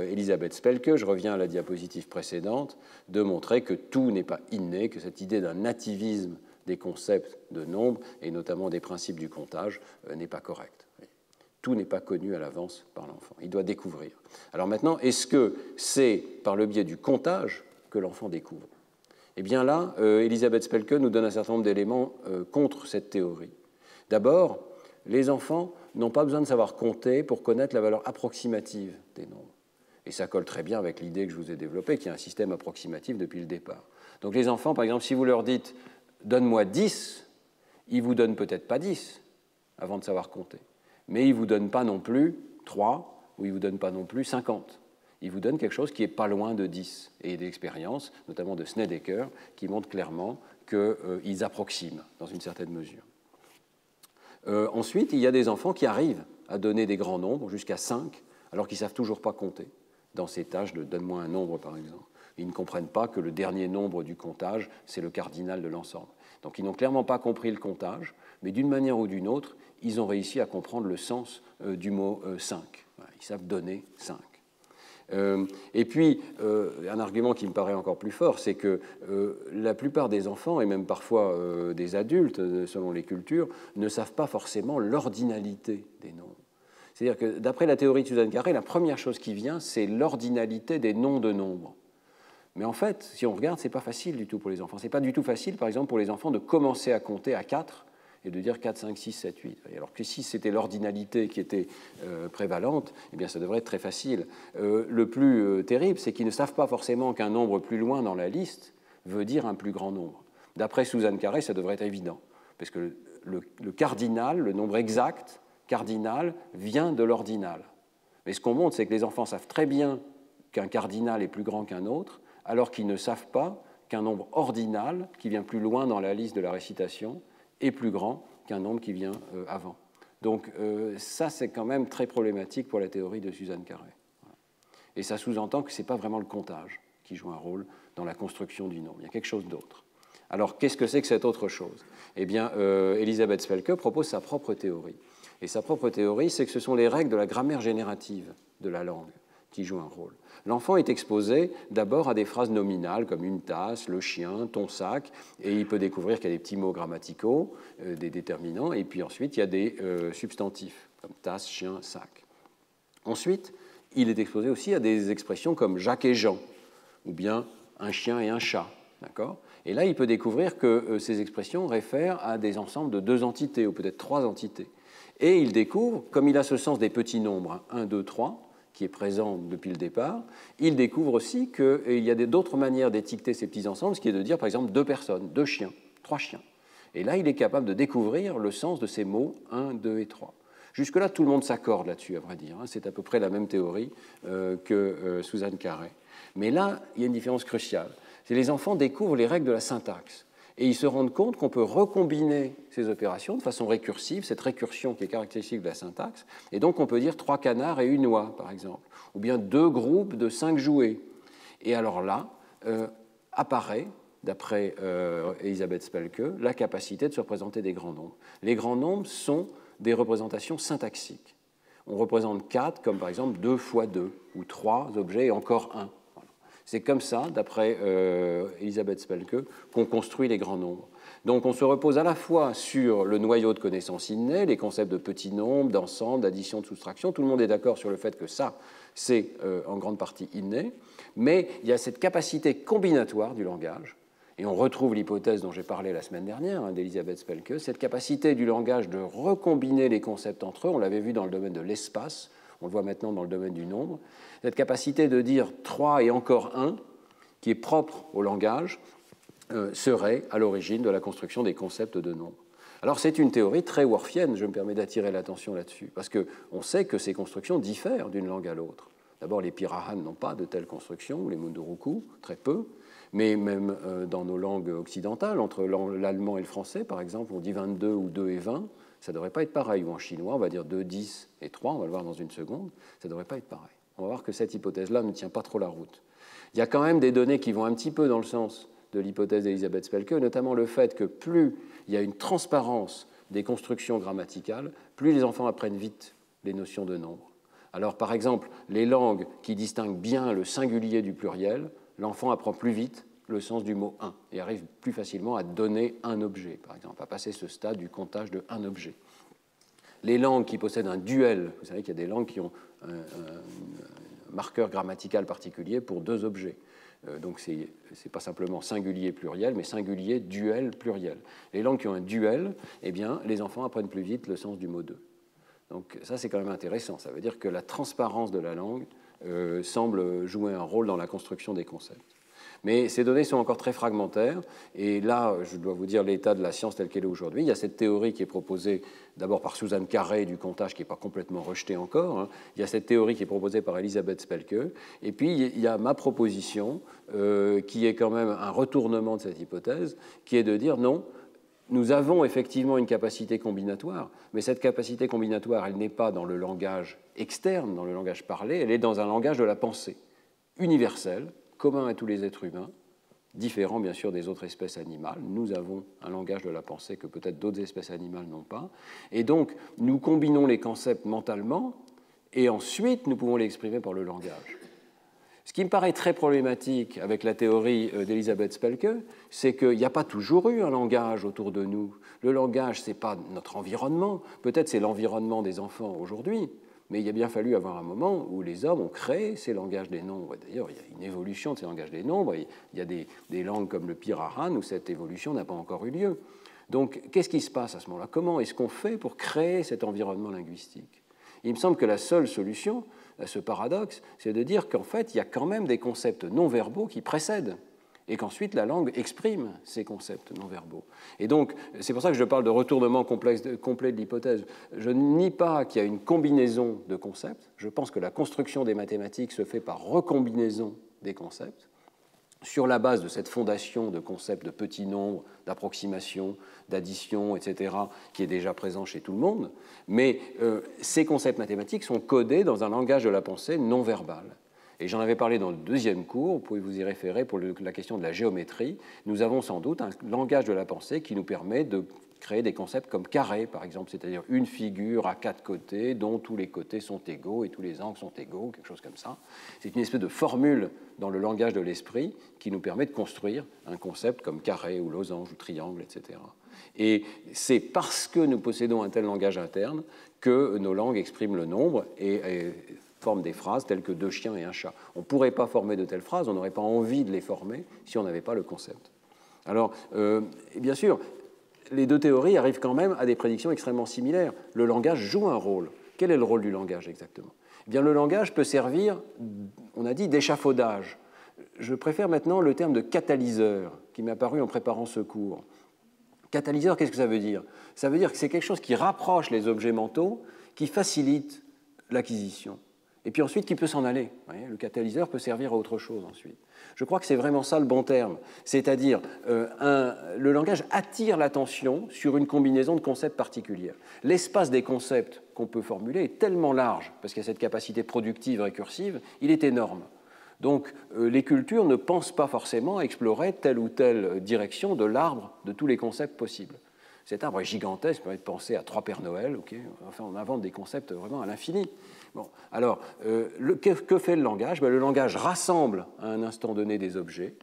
Elisabeth Spelke, je reviens à la diapositive précédente, de montrer que tout n'est pas inné, que cette idée d'un nativisme des concepts de nombre, et notamment des principes du comptage, n'est pas correcte. Tout n'est pas connu à l'avance par l'enfant. Il doit découvrir. Alors maintenant, est-ce que c'est par le biais du comptage que l'enfant découvre? Eh bien là, Elisabeth Spelke nous donne un certain nombre d'éléments contre cette théorie. D'abord, les enfants n'ont pas besoin de savoir compter pour connaître la valeur approximative des nombres. Et ça colle très bien avec l'idée que je vous ai développée, qui est un système approximatif depuis le départ. Donc les enfants, par exemple, si vous leur dites « donne-moi 10 », ils ne vous donnent peut-être pas 10 avant de savoir compter. Mais ils ne vous donnent pas non plus 3 ou ils ne vous donnent pas non plus 50. Ils vous donnent quelque chose qui n'est pas loin de 10. Et il y a des expériences, notamment de Snedeker, qui montrent clairement qu'ils approximent dans une certaine mesure. Ensuite, il y a des enfants qui arrivent à donner des grands nombres, jusqu'à 5, alors qu'ils ne savent toujours pas compter, dans ces tâches de « donne-moi un nombre » par exemple. Ils ne comprennent pas que le dernier nombre du comptage, c'est le cardinal de l'ensemble. Donc ils n'ont clairement pas compris le comptage, mais d'une manière ou d'une autre, ils ont réussi à comprendre le sens du mot 5. Voilà, ils savent donner 5. Et puis, un argument qui me paraît encore plus fort, c'est que la plupart des enfants, et même parfois des adultes, selon les cultures, ne savent pas forcément l'ordinalité des nombres. C'est-à-dire que, d'après la théorie de Suzanne Carré, la première chose qui vient, c'est l'ordinalité des noms de nombres. Mais en fait, si on regarde, ce n'est pas facile du tout pour les enfants. Ce n'est pas du tout facile, par exemple, pour les enfants de commencer à compter à 4 et de dire 4, 5, 6, 7, 8. Alors que si c'était l'ordinalité qui était prévalente, eh bien ça devrait être très facile. Le plus terrible, c'est qu'ils ne savent pas forcément qu'un nombre plus loin dans la liste veut dire un plus grand nombre. D'après Suzanne Carré, ça devrait être évident, parce que le cardinal, le nombre exact, cardinal, vient de l'ordinal. Mais ce qu'on montre, c'est que les enfants savent très bien qu'un cardinal est plus grand qu'un autre, alors qu'ils ne savent pas qu'un nombre ordinal, qui vient plus loin dans la liste de la récitation, est plus grand qu'un nombre qui vient avant. Donc ça, c'est quand même très problématique pour la théorie de Suzanne Carré. Voilà. Et ça sous-entend que ce n'est pas vraiment le comptage qui joue un rôle dans la construction du nombre. Il y a quelque chose d'autre. Alors, qu'est-ce que c'est que cette autre chose? Eh bien, Elisabeth Spelke propose sa propre théorie. Et sa propre théorie, c'est que ce sont les règles de la grammaire générative de la langue qui jouent un rôle. L'enfant est exposé d'abord à des phrases nominales comme une tasse, le chien, ton sac, et il peut découvrir qu'il y a des petits mots grammaticaux, des déterminants, et puis ensuite il y a des substantifs comme tasse, chien, sac. Ensuite, il est exposé aussi à des expressions comme Jacques et Jean, ou bien un chien et un chat. D'accord ? Et là, il peut découvrir que ces expressions réfèrent à des ensembles de 2 entités, ou peut-être 3 entités. Et il découvre, comme il a ce sens des petits nombres, 1, 2, 3, qui est présent depuis le départ, il découvre aussi qu'il y a d'autres manières d'étiqueter ces petits ensembles, ce qui est de dire, par exemple, 2 personnes, 2 chiens, 3 chiens. Et là, il est capable de découvrir le sens de ces mots 1, 2 et 3. Jusque-là, tout le monde s'accorde là-dessus, à vrai dire. C'est à peu près la même théorie que Suzanne Carré. Mais là, il y a une différence cruciale. C'est que les enfants découvrent les règles de la syntaxe. Et ils se rendent compte qu'on peut recombiner ces opérations de façon récursive, cette récursion qui est caractéristique de la syntaxe. Et donc, on peut dire 3 canards et une oie, par exemple. Ou bien 2 groupes de 5 jouets. Et alors là, apparaît, d'après Elisabeth Spelke, la capacité de se représenter des grands nombres. Les grands nombres sont des représentations syntaxiques. On représente 4 comme, par exemple, 2 fois 2, ou 3 objets et encore 1. C'est comme ça, d'après Elisabeth Spelke, qu'on construit les grands nombres. Donc on se repose à la fois sur le noyau de connaissances innées, les concepts de petits nombres, d'ensemble, d'addition, de soustraction. Tout le monde est d'accord sur le fait que ça, c'est en grande partie inné. Mais il y a cette capacité combinatoire du langage, et on retrouve l'hypothèse dont j'ai parlé la semaine dernière, d'Elisabeth Spelke, cette capacité du langage de recombiner les concepts entre eux. On l'avait vu dans le domaine de l'espace, on le voit maintenant dans le domaine du nombre. Cette capacité de dire 3 et encore 1, qui est propre au langage, serait à l'origine de la construction des concepts de nombre. Alors c'est une théorie très worfienne, je me permets d'attirer l'attention là-dessus, parce qu'on sait que ces constructions diffèrent d'une langue à l'autre. D'abord, les Pirahan n'ont pas de telles constructions, les Munduruku, très peu, mais même dans nos langues occidentales, entre l'allemand et le français, par exemple, on dit 22 ou 2 et 20, ça ne devrait pas être pareil. Ou en chinois, on va dire 2, 10 et 3, on va le voir dans une seconde, ça ne devrait pas être pareil. On va voir que cette hypothèse-là ne tient pas trop la route. Il y a quand même des données qui vont un petit peu dans le sens de l'hypothèse d'Elisabeth Spelke, notamment le fait que plus il y a une transparence des constructions grammaticales, plus les enfants apprennent vite les notions de nombre. Alors, par exemple, les langues qui distinguent bien le singulier du pluriel, l'enfant apprend plus vite le sens du mot « un » et arrive plus facilement à donner un objet, par exemple, à passer ce stade du comptage de un objet. Les langues qui possèdent un duel, vous savez qu'il y a des langues qui ont un marqueur grammatical particulier pour 2 objets. Donc, ce n'est pas simplement singulier pluriel, mais singulier duel pluriel. Les langues qui ont un duel, eh bien, les enfants apprennent plus vite le sens du mot « deux ». Donc ça, c'est quand même intéressant. Ça veut dire que la transparence de la langue semble jouer un rôle dans la construction des concepts. Mais ces données sont encore très fragmentaires, et là, je dois vous dire l'état de la science telle qu'elle est aujourd'hui. Il y a cette théorie qui est proposée d'abord par Suzanne Carré du comptage, qui n'est pas complètement rejetée encore. Hein. Il y a cette théorie qui est proposée par Elisabeth Spelke, et puis il y a ma proposition, qui est quand même un retournement de cette hypothèse, qui est de dire non, nous avons effectivement une capacité combinatoire, mais cette capacité combinatoire, elle n'est pas dans le langage externe, dans le langage parlé, elle est dans un langage de la pensée, universel, commun à tous les êtres humains, différent bien sûr des autres espèces animales. Nous avons un langage de la pensée que peut-être d'autres espèces animales n'ont pas. Et donc, nous combinons les concepts mentalement, et ensuite, nous pouvons les exprimer par le langage. Ce qui me paraît très problématique avec la théorie d'Elisabeth Spelke, c'est qu'il n'y a pas toujours eu un langage autour de nous. Le langage, ce n'est pas notre environnement, peut-être c'est l'environnement des enfants aujourd'hui, mais il a bien fallu avoir un moment où les hommes ont créé ces langages des nombres. D'ailleurs, il y a une évolution de ces langages des nombres. Il y a des langues comme le Pirahan où cette évolution n'a pas encore eu lieu. Donc, qu'est-ce qui se passe à ce moment-là? Comment est-ce qu'on fait pour créer cet environnement linguistique? Il me semble que la seule solution à ce paradoxe, c'est de dire qu'en fait, il y a quand même des concepts non-verbaux qui précèdent, et qu'ensuite la langue exprime ces concepts non-verbaux. Et donc, c'est pour ça que je parle de retournement complet de l'hypothèse. Je ne nie pas qu'il y a une combinaison de concepts. Je pense que la construction des mathématiques se fait par recombinaison des concepts, sur la base de cette fondation de concepts de petits nombres, d'approximation, d'addition, etc., qui est déjà présent chez tout le monde. Mais ces concepts mathématiques sont codés dans un langage de la pensée non verbal. Et j'en avais parlé dans le deuxième cours, vous pouvez vous y référer pour la question de la géométrie. Nous avons sans doute un langage de la pensée qui nous permet de créer des concepts comme carré, par exemple, c'est-à-dire une figure à 4 côtés dont tous les côtés sont égaux et tous les angles sont égaux, quelque chose comme ça. C'est une espèce de formule dans le langage de l'esprit qui nous permet de construire un concept comme carré ou losange ou triangle, etc. Et c'est parce que nous possédons un tel langage interne que nos langues expriment le nombre et forment des phrases telles que 2 chiens et un chat. On ne pourrait pas former de telles phrases, on n'aurait pas envie de les former si on n'avait pas le concept. Alors, bien sûr, les deux théories arrivent quand même à des prédictions extrêmement similaires. Le langage joue un rôle. Quel est le rôle du langage exactement? Eh bien, le langage peut servir, on a dit, d'échafaudage. Je préfère maintenant le terme de catalyseur qui m'est apparu en préparant ce cours. Catalyseur, qu'est-ce que ça veut dire? Ça veut dire que c'est quelque chose qui rapproche les objets mentaux, qui facilite l'acquisition, et puis ensuite qui peut s'en aller. Vous voyez, le catalyseur peut servir à autre chose ensuite. Je crois que c'est vraiment ça le bon terme, c'est-à-dire le langage attire l'attention sur une combinaison de concepts particulière. L'espace des concepts qu'on peut formuler est tellement large, parce qu'il y a cette capacité productive récursive, il est énorme. Donc les cultures ne pensent pas forcément à explorer telle ou telle direction de l'arbre de tous les concepts possibles. Cet arbre est gigantesque, permet de penser à 3 Pères Noël, okay, enfin, on invente des concepts vraiment à l'infini. Bon, alors, que fait le langage? Le langage rassemble à un instant donné des objets,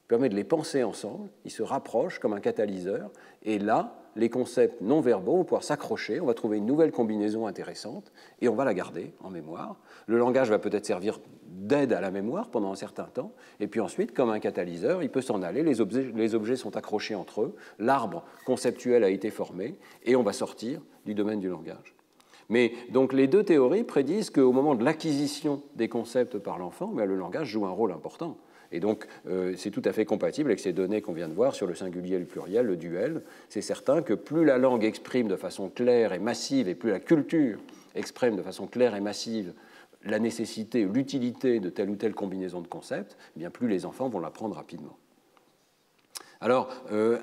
permet de les penser ensemble, ils se rapprochent comme un catalyseur, et là, les concepts non verbaux vont pouvoir s'accrocher, on va trouver une nouvelle combinaison intéressante, et on va la garder en mémoire. Le langage va peut-être servir d'aide à la mémoire pendant un certain temps, et puis ensuite, comme un catalyseur, il peut s'en aller, les objets sont accrochés entre eux, l'arbre conceptuel a été formé, et on va sortir du domaine du langage. Mais donc les deux théories prédisent qu'au moment de l'acquisition des concepts par l'enfant, le langage joue un rôle important. Et donc, c'est tout à fait compatible avec ces données qu'on vient de voir sur le singulier et le pluriel, le duel. C'est certain que plus la langue exprime de façon claire et massive, et plus la culture exprime de façon claire et massive la nécessité ou l'utilité de telle ou telle combinaison de concepts, eh bien plus les enfants vont l'apprendre rapidement. Alors,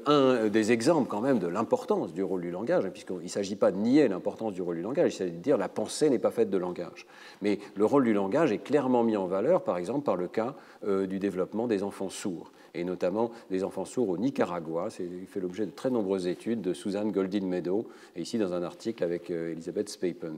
un des exemples quand même de l'importance du rôle du langage, puisqu'il ne s'agit pas de nier l'importance du rôle du langage, il s'agit de dire que la pensée n'est pas faite de langage. Mais le rôle du langage est clairement mis en valeur, par exemple, par le cas du développement des enfants sourds, et notamment des enfants sourds au Nicaragua. Il fait l'objet de très nombreuses études de Suzanne Goldin-Meadow, et ici dans un article avec Elisabeth Spapen.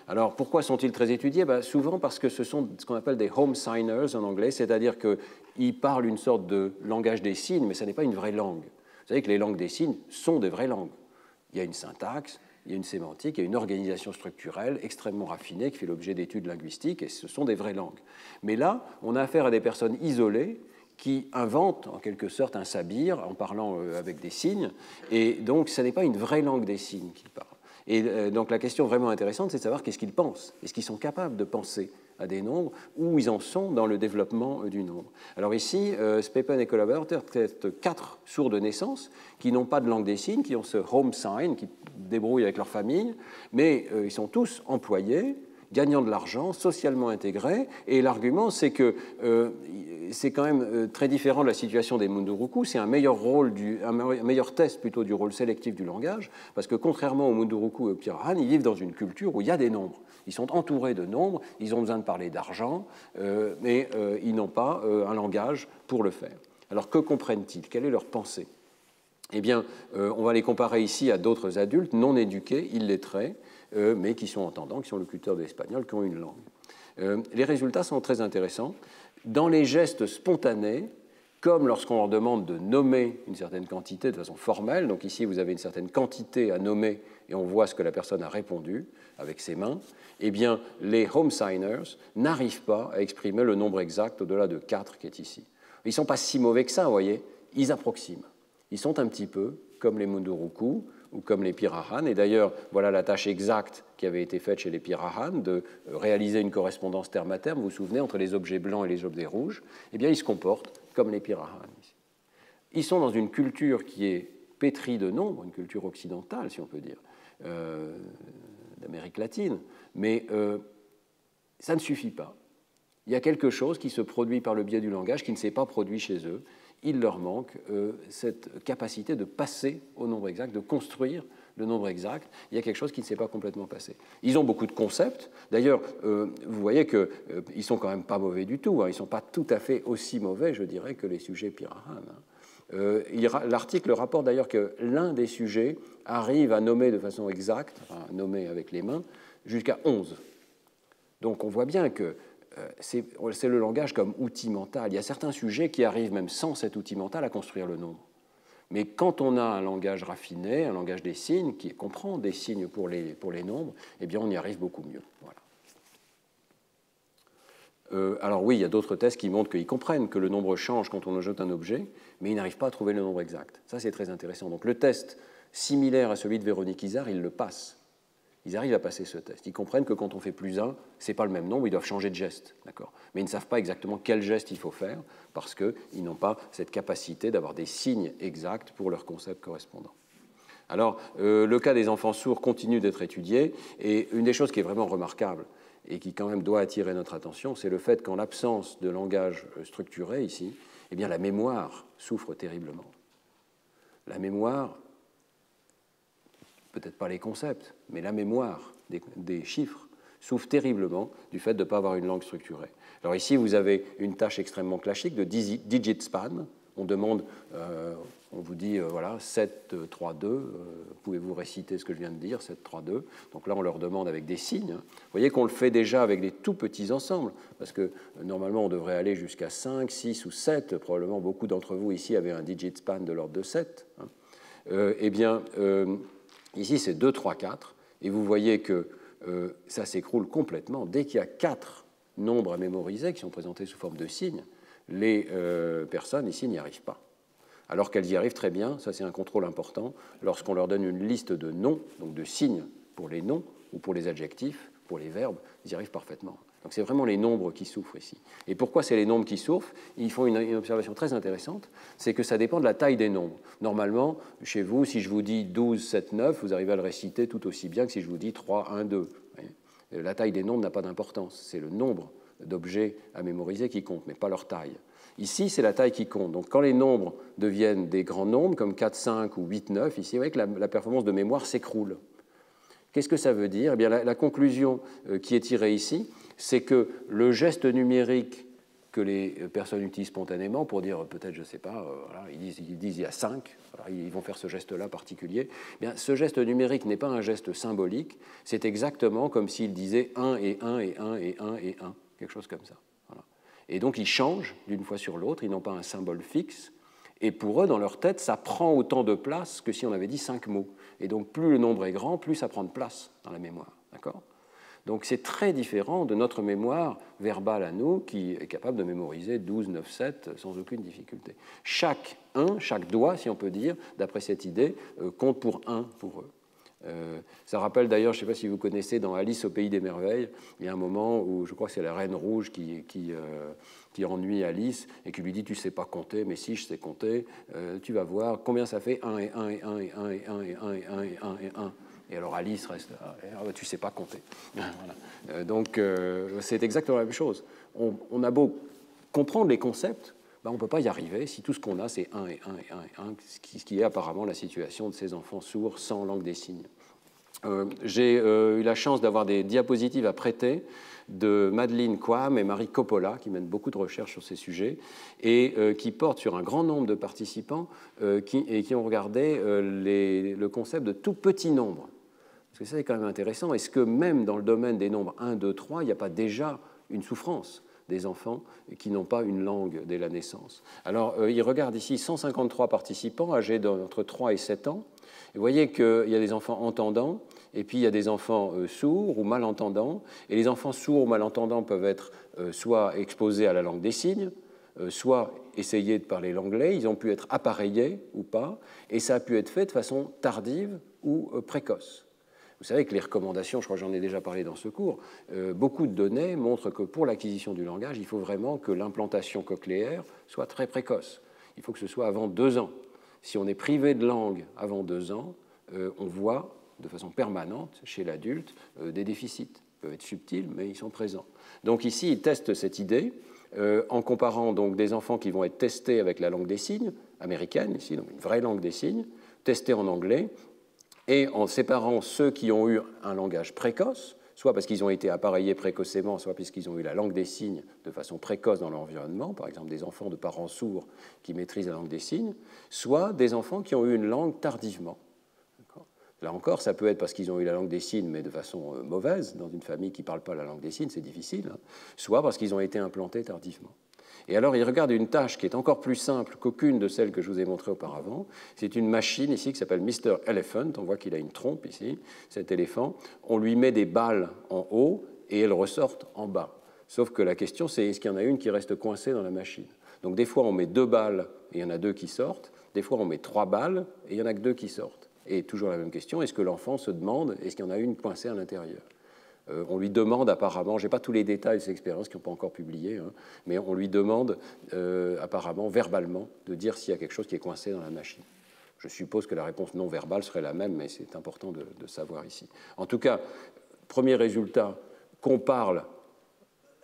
Alors, pourquoi sont-ils très étudiés? Souvent parce que ce sont ce qu'on appelle des home signers en anglais, c'est-à-dire qu'ils parlent une sorte de langage des signes, mais ce n'est pas une vraie langue. Vous savez que les langues des signes sont des vraies langues. Il y a une syntaxe, il y a une sémantique, il y a une organisation structurelle extrêmement raffinée qui fait l'objet d'études linguistiques, et ce sont des vraies langues. Mais là, on a affaire à des personnes isolées qui inventent en quelque sorte un sabir en parlant avec des signes, et donc ce n'est pas une vraie langue des signes qu'ils parlent. Et donc la question vraiment intéressante, c'est de savoir qu'est-ce qu'ils pensent. Est-ce qu'ils sont capables de penser à des nombres, où ils en sont dans le développement du nombre. Alors ici, Spepen et collaborateurs testent 4 sourds de naissance qui n'ont pas de langue des signes, qui ont ce home sign, qui débrouillent avec leur famille, mais ils sont tous employés, gagnant de l'argent, socialement intégrés, et l'argument, c'est que c'est quand même très différent de la situation des Munduruku, c'est un meilleur test plutôt du rôle sélectif du langage, parce que contrairement aux Munduruku et aux Pirahan, ils vivent dans une culture où il y a des nombres. Ils sont entourés de nombres, ils ont besoin de parler d'argent, mais ils n'ont pas un langage pour le faire. Alors que comprennent-ils? Quelle est leur pensée? Eh bien, on va les comparer ici à d'autres adultes non éduqués, illettrés, mais qui sont entendants, qui sont locuteurs d'espagnol, qui ont une langue. Les résultats sont très intéressants. Dans les gestes spontanés, comme lorsqu'on leur demande de nommer une certaine quantité de façon formelle, donc ici vous avez une certaine quantité à nommer et on voit ce que la personne a répondu avec ses mains, eh bien les home signers n'arrivent pas à exprimer le nombre exact au-delà de 4 qui est ici. Ils ne sont pas si mauvais que ça, vous voyez, ils approximent. Ils sont un petit peu comme les Munduruku ou comme les Pirahan, et d'ailleurs, voilà la tâche exacte qui avait été faite chez les Pirahan, de réaliser une correspondance terme à terme, vous vous souvenez, entre les objets blancs et les objets rouges, eh bien ils se comportent comme les Pirahan. Ils sont dans une culture qui est pétrie de nombres, une culture occidentale, si on peut dire, d'Amérique latine, mais ça ne suffit pas. Il y a quelque chose qui se produit par le biais du langage qui ne s'est pas produit chez eux. Il leur manque cette capacité de passer au nombre exact, de construire le nombre exact. Il y a quelque chose qui ne s'est pas complètement passé. Ils ont beaucoup de concepts. D'ailleurs, vous voyez qu'ils ne sont quand même pas mauvais du tout. Hein. Ils ne sont pas tout à fait aussi mauvais, je dirais, que les sujets Pirahan. L'article rapporte d'ailleurs que l'un des sujets arrive à nommer de façon exacte, enfin, nommer avec les mains, jusqu'à 11. Donc on voit bien que c'est le langage comme outil mental. Il y a certains sujets qui arrivent même sans cet outil mental à construire le nombre. Mais quand on a un langage raffiné, un langage des signes, qui comprend des signes pour les nombres, eh bien on y arrive beaucoup mieux. Voilà. Alors oui, il y a d'autres tests qui montrent qu'ils comprennent que le nombre change quand on ajoute un objet, mais ils n'arrivent pas à trouver le nombre exact. Ça, c'est très intéressant. Donc le test similaire à celui de Véronique Izard, ils le passent. Ils arrivent à passer ce test. Ils comprennent que quand on fait plus 1, ce n'est pas le même nombre, ils doivent changer de geste. Mais ils ne savent pas exactement quel geste il faut faire parce qu'ils n'ont pas cette capacité d'avoir des signes exacts pour leur concept correspondant. Alors, le cas des enfants sourds continue d'être étudié et une des choses qui est vraiment remarquable et qui quand même doit attirer notre attention, c'est le fait qu'en l'absence de langage structuré ici, eh bien, la mémoire souffre terriblement. La mémoire, peut-être pas les concepts, mais la mémoire des chiffres souffre terriblement du fait de ne pas avoir une langue structurée. Alors ici, vous avez une tâche extrêmement classique de digit span. On demande, on vous dit, voilà, 7, 3, 2, pouvez-vous réciter ce que je viens de dire, 7, 3, 2. Donc là, on leur demande avec des signes. Vous voyez qu'on le fait déjà avec des tout petits ensembles, parce que normalement, on devrait aller jusqu'à 5, 6 ou 7. Probablement, beaucoup d'entre vous ici avaient un digit span de l'ordre de 7. Eh bien, ici, c'est 2, 3, 4, et vous voyez que ça s'écroule complètement. Dès qu'il y a 4 nombres à mémoriser qui sont présentés sous forme de signes, les personnes ici n'y arrivent pas. Alors qu'elles y arrivent très bien, ça c'est un contrôle important, lorsqu'on leur donne une liste de noms, donc de signes pour les noms ou pour les adjectifs, pour les verbes, ils y arrivent parfaitement. Donc c'est vraiment les nombres qui souffrent ici. Et pourquoi c'est les nombres qui souffrent? Ils font une observation très intéressante, c'est que ça dépend de la taille des nombres. Normalement, chez vous, si je vous dis 12, 7, 9, vous arrivez à le réciter tout aussi bien que si je vous dis 3, 1, 2. La taille des nombres n'a pas d'importance, c'est le nombre d'objets à mémoriser qui compte, mais pas leur taille. Ici, c'est la taille qui compte. Donc quand les nombres deviennent des grands nombres, comme 4, 5 ou 8, 9, ici, vous voyez que la performance de mémoire s'écroule. Qu'est-ce que ça veut dire? Eh bien, la conclusion qui est tirée ici, c'est que le geste numérique que les personnes utilisent spontanément pour dire peut-être, je ne sais pas, voilà, ils disent il y a 5, voilà, ils vont faire ce geste-là particulier. Eh bien, ce geste numérique n'est pas un geste symbolique, c'est exactement comme s'ils disaient 1 et 1 et 1 et 1 et 1, quelque chose comme ça. Voilà. Et donc ils changent d'une fois sur l'autre, ils n'ont pas un symbole fixe, et pour eux, dans leur tête, ça prend autant de place que si on avait dit 5 mots. Et donc plus le nombre est grand, plus ça prend de place dans la mémoire. D'accord ? Donc c'est très différent de notre mémoire verbale à nous, qui est capable de mémoriser 12, 9, 7 sans aucune difficulté. Chaque doigt, si on peut dire, d'après cette idée, compte pour 1 pour eux. Ça rappelle d'ailleurs, je ne sais pas si vous connaissez, dans Alice au Pays des Merveilles, il y a un moment où je crois que c'est la Reine Rouge qui ennuie Alice et qui lui dit « Tu ne sais pas compter, mais si je sais compter, tu vas voir combien ça fait 1 et 1 et 1 et 1 et 1 et 1 et 1 et 1 et 1. » Et alors Alice reste là, « Tu ne sais pas compter. » Voilà. Donc c'est exactement la même chose. On a beau comprendre les concepts, ben, on ne peut pas y arriver si tout ce qu'on a, c'est 1 et 1 et 1 et 1, ce qui est apparemment la situation de ces enfants sourds sans langue des signes. J'ai eu la chance d'avoir des diapositives à prêter de Madeleine Quam et Marie Coppola, qui mènent beaucoup de recherches sur ces sujets, et qui portent sur un grand nombre de participants qui ont regardé le concept de tout petit nombre. Parce que ça, c'est quand même intéressant. Est-ce que même dans le domaine des nombres 1, 2, 3, il n'y a pas déjà une souffrance des enfants qui n'ont pas une langue dès la naissance? Alors, il regarde ici 153 participants âgés d'entre 3 et 7 ans. Et vous voyez qu'il y a des enfants entendants, et puis il y a des enfants sourds ou malentendants. Et les enfants sourds ou malentendants peuvent être soit exposés à la langue des signes, soit essayer de parler l'anglais. Ils ont pu être appareillés ou pas, et ça a pu être fait de façon tardive ou précoce. Vous savez que les recommandations, je crois que j'en ai déjà parlé dans ce cours, beaucoup de données montrent que pour l'acquisition du langage, il faut vraiment que l'implantation cochléaire soit très précoce. Il faut que ce soit avant 2 ans. Si on est privé de langue avant 2 ans, on voit de façon permanente chez l'adulte des déficits. Ils peuvent être subtils, mais ils sont présents. Donc ici, ils testent cette idée en comparant donc des enfants qui vont être testés avec la langue des signes américaine, ici, donc une vraie langue des signes, testés en anglais, et en séparant ceux qui ont eu un langage précoce, soit parce qu'ils ont été appareillés précocement, soit parce qu'ils ont eu la langue des signes de façon précoce dans l'environnement, par exemple des enfants de parents sourds qui maîtrisent la langue des signes, soit des enfants qui ont eu une langue tardivement. Là encore, ça peut être parce qu'ils ont eu la langue des signes, mais de façon mauvaise, dans une famille qui ne parle pas la langue des signes, c'est difficile, hein, soit parce qu'ils ont été implantés tardivement. Et alors, il regarde une tâche qui est encore plus simple qu'aucune de celles que je vous ai montrées auparavant. C'est une machine ici qui s'appelle Mr. Elephant. On voit qu'il a une trompe ici, cet éléphant. On lui met des balles en haut et elles ressortent en bas. Sauf que la question, c'est est-ce qu'il y en a une qui reste coincée dans la machine? Donc, des fois, on met 2 balles et il y en a 2 qui sortent. Des fois, on met 3 balles et il n'y en a que 2 qui sortent. Et toujours la même question, est-ce que l'enfant se demande, est-ce qu'il y en a une coincée à l'intérieur? On lui demande apparemment, je n'ai pas tous les détails de ces expériences qui n'ont pas encore publié, hein, mais on lui demande apparemment, verbalement, de dire s'il y a quelque chose qui est coincé dans la machine. Je suppose que la réponse non verbale serait la même, mais c'est important de savoir ici. En tout cas, premier résultat, qu'on parle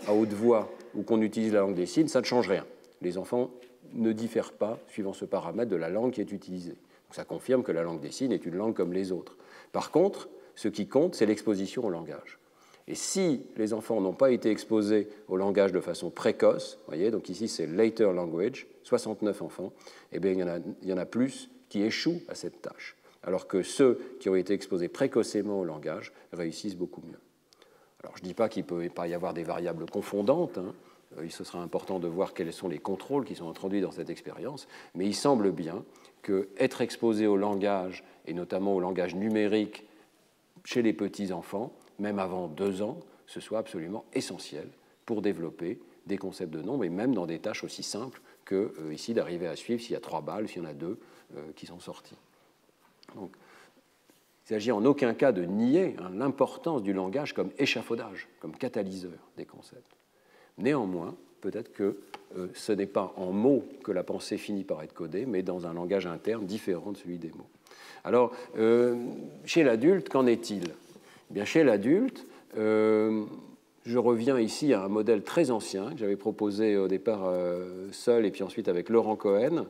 à haute voix ou qu'on utilise la langue des signes, ça ne change rien. Les enfants ne diffèrent pas, suivant ce paramètre, de la langue qui est utilisée. Donc ça confirme que la langue des signes est une langue comme les autres. Par contre, ce qui compte, c'est l'exposition au langage. Et si les enfants n'ont pas été exposés au langage de façon précoce, voyez, donc ici c'est later language, 69 enfants, eh bien il y en a plus qui échouent à cette tâche, alors que ceux qui ont été exposés précocement au langage réussissent beaucoup mieux. Alors je ne dis pas qu'il ne peut pas y avoir des variables confondantes, hein. Ce sera important de voir quels sont les contrôles qui sont introduits dans cette expérience, mais il semble bien qu'être exposé au langage, et notamment au langage numérique chez les petits-enfants, même avant 2 ans, ce soit absolument essentiel pour développer des concepts de nombre, et même dans des tâches aussi simples que ici d'arriver à suivre s'il y a 3 balles, s'il y en a 2 qui sont sorties. Donc, il ne s'agit en aucun cas de nier l'importance du langage comme échafaudage, comme catalyseur des concepts. Néanmoins, peut-être que ce n'est pas en mots que la pensée finit par être codée, mais dans un langage interne différent de celui des mots. Alors, chez l'adulte, qu'en est-il? Eh bien, chez l'adulte, je reviens ici à un modèle très ancien que j'avais proposé au départ seul et puis ensuite avec Laurent Cohen,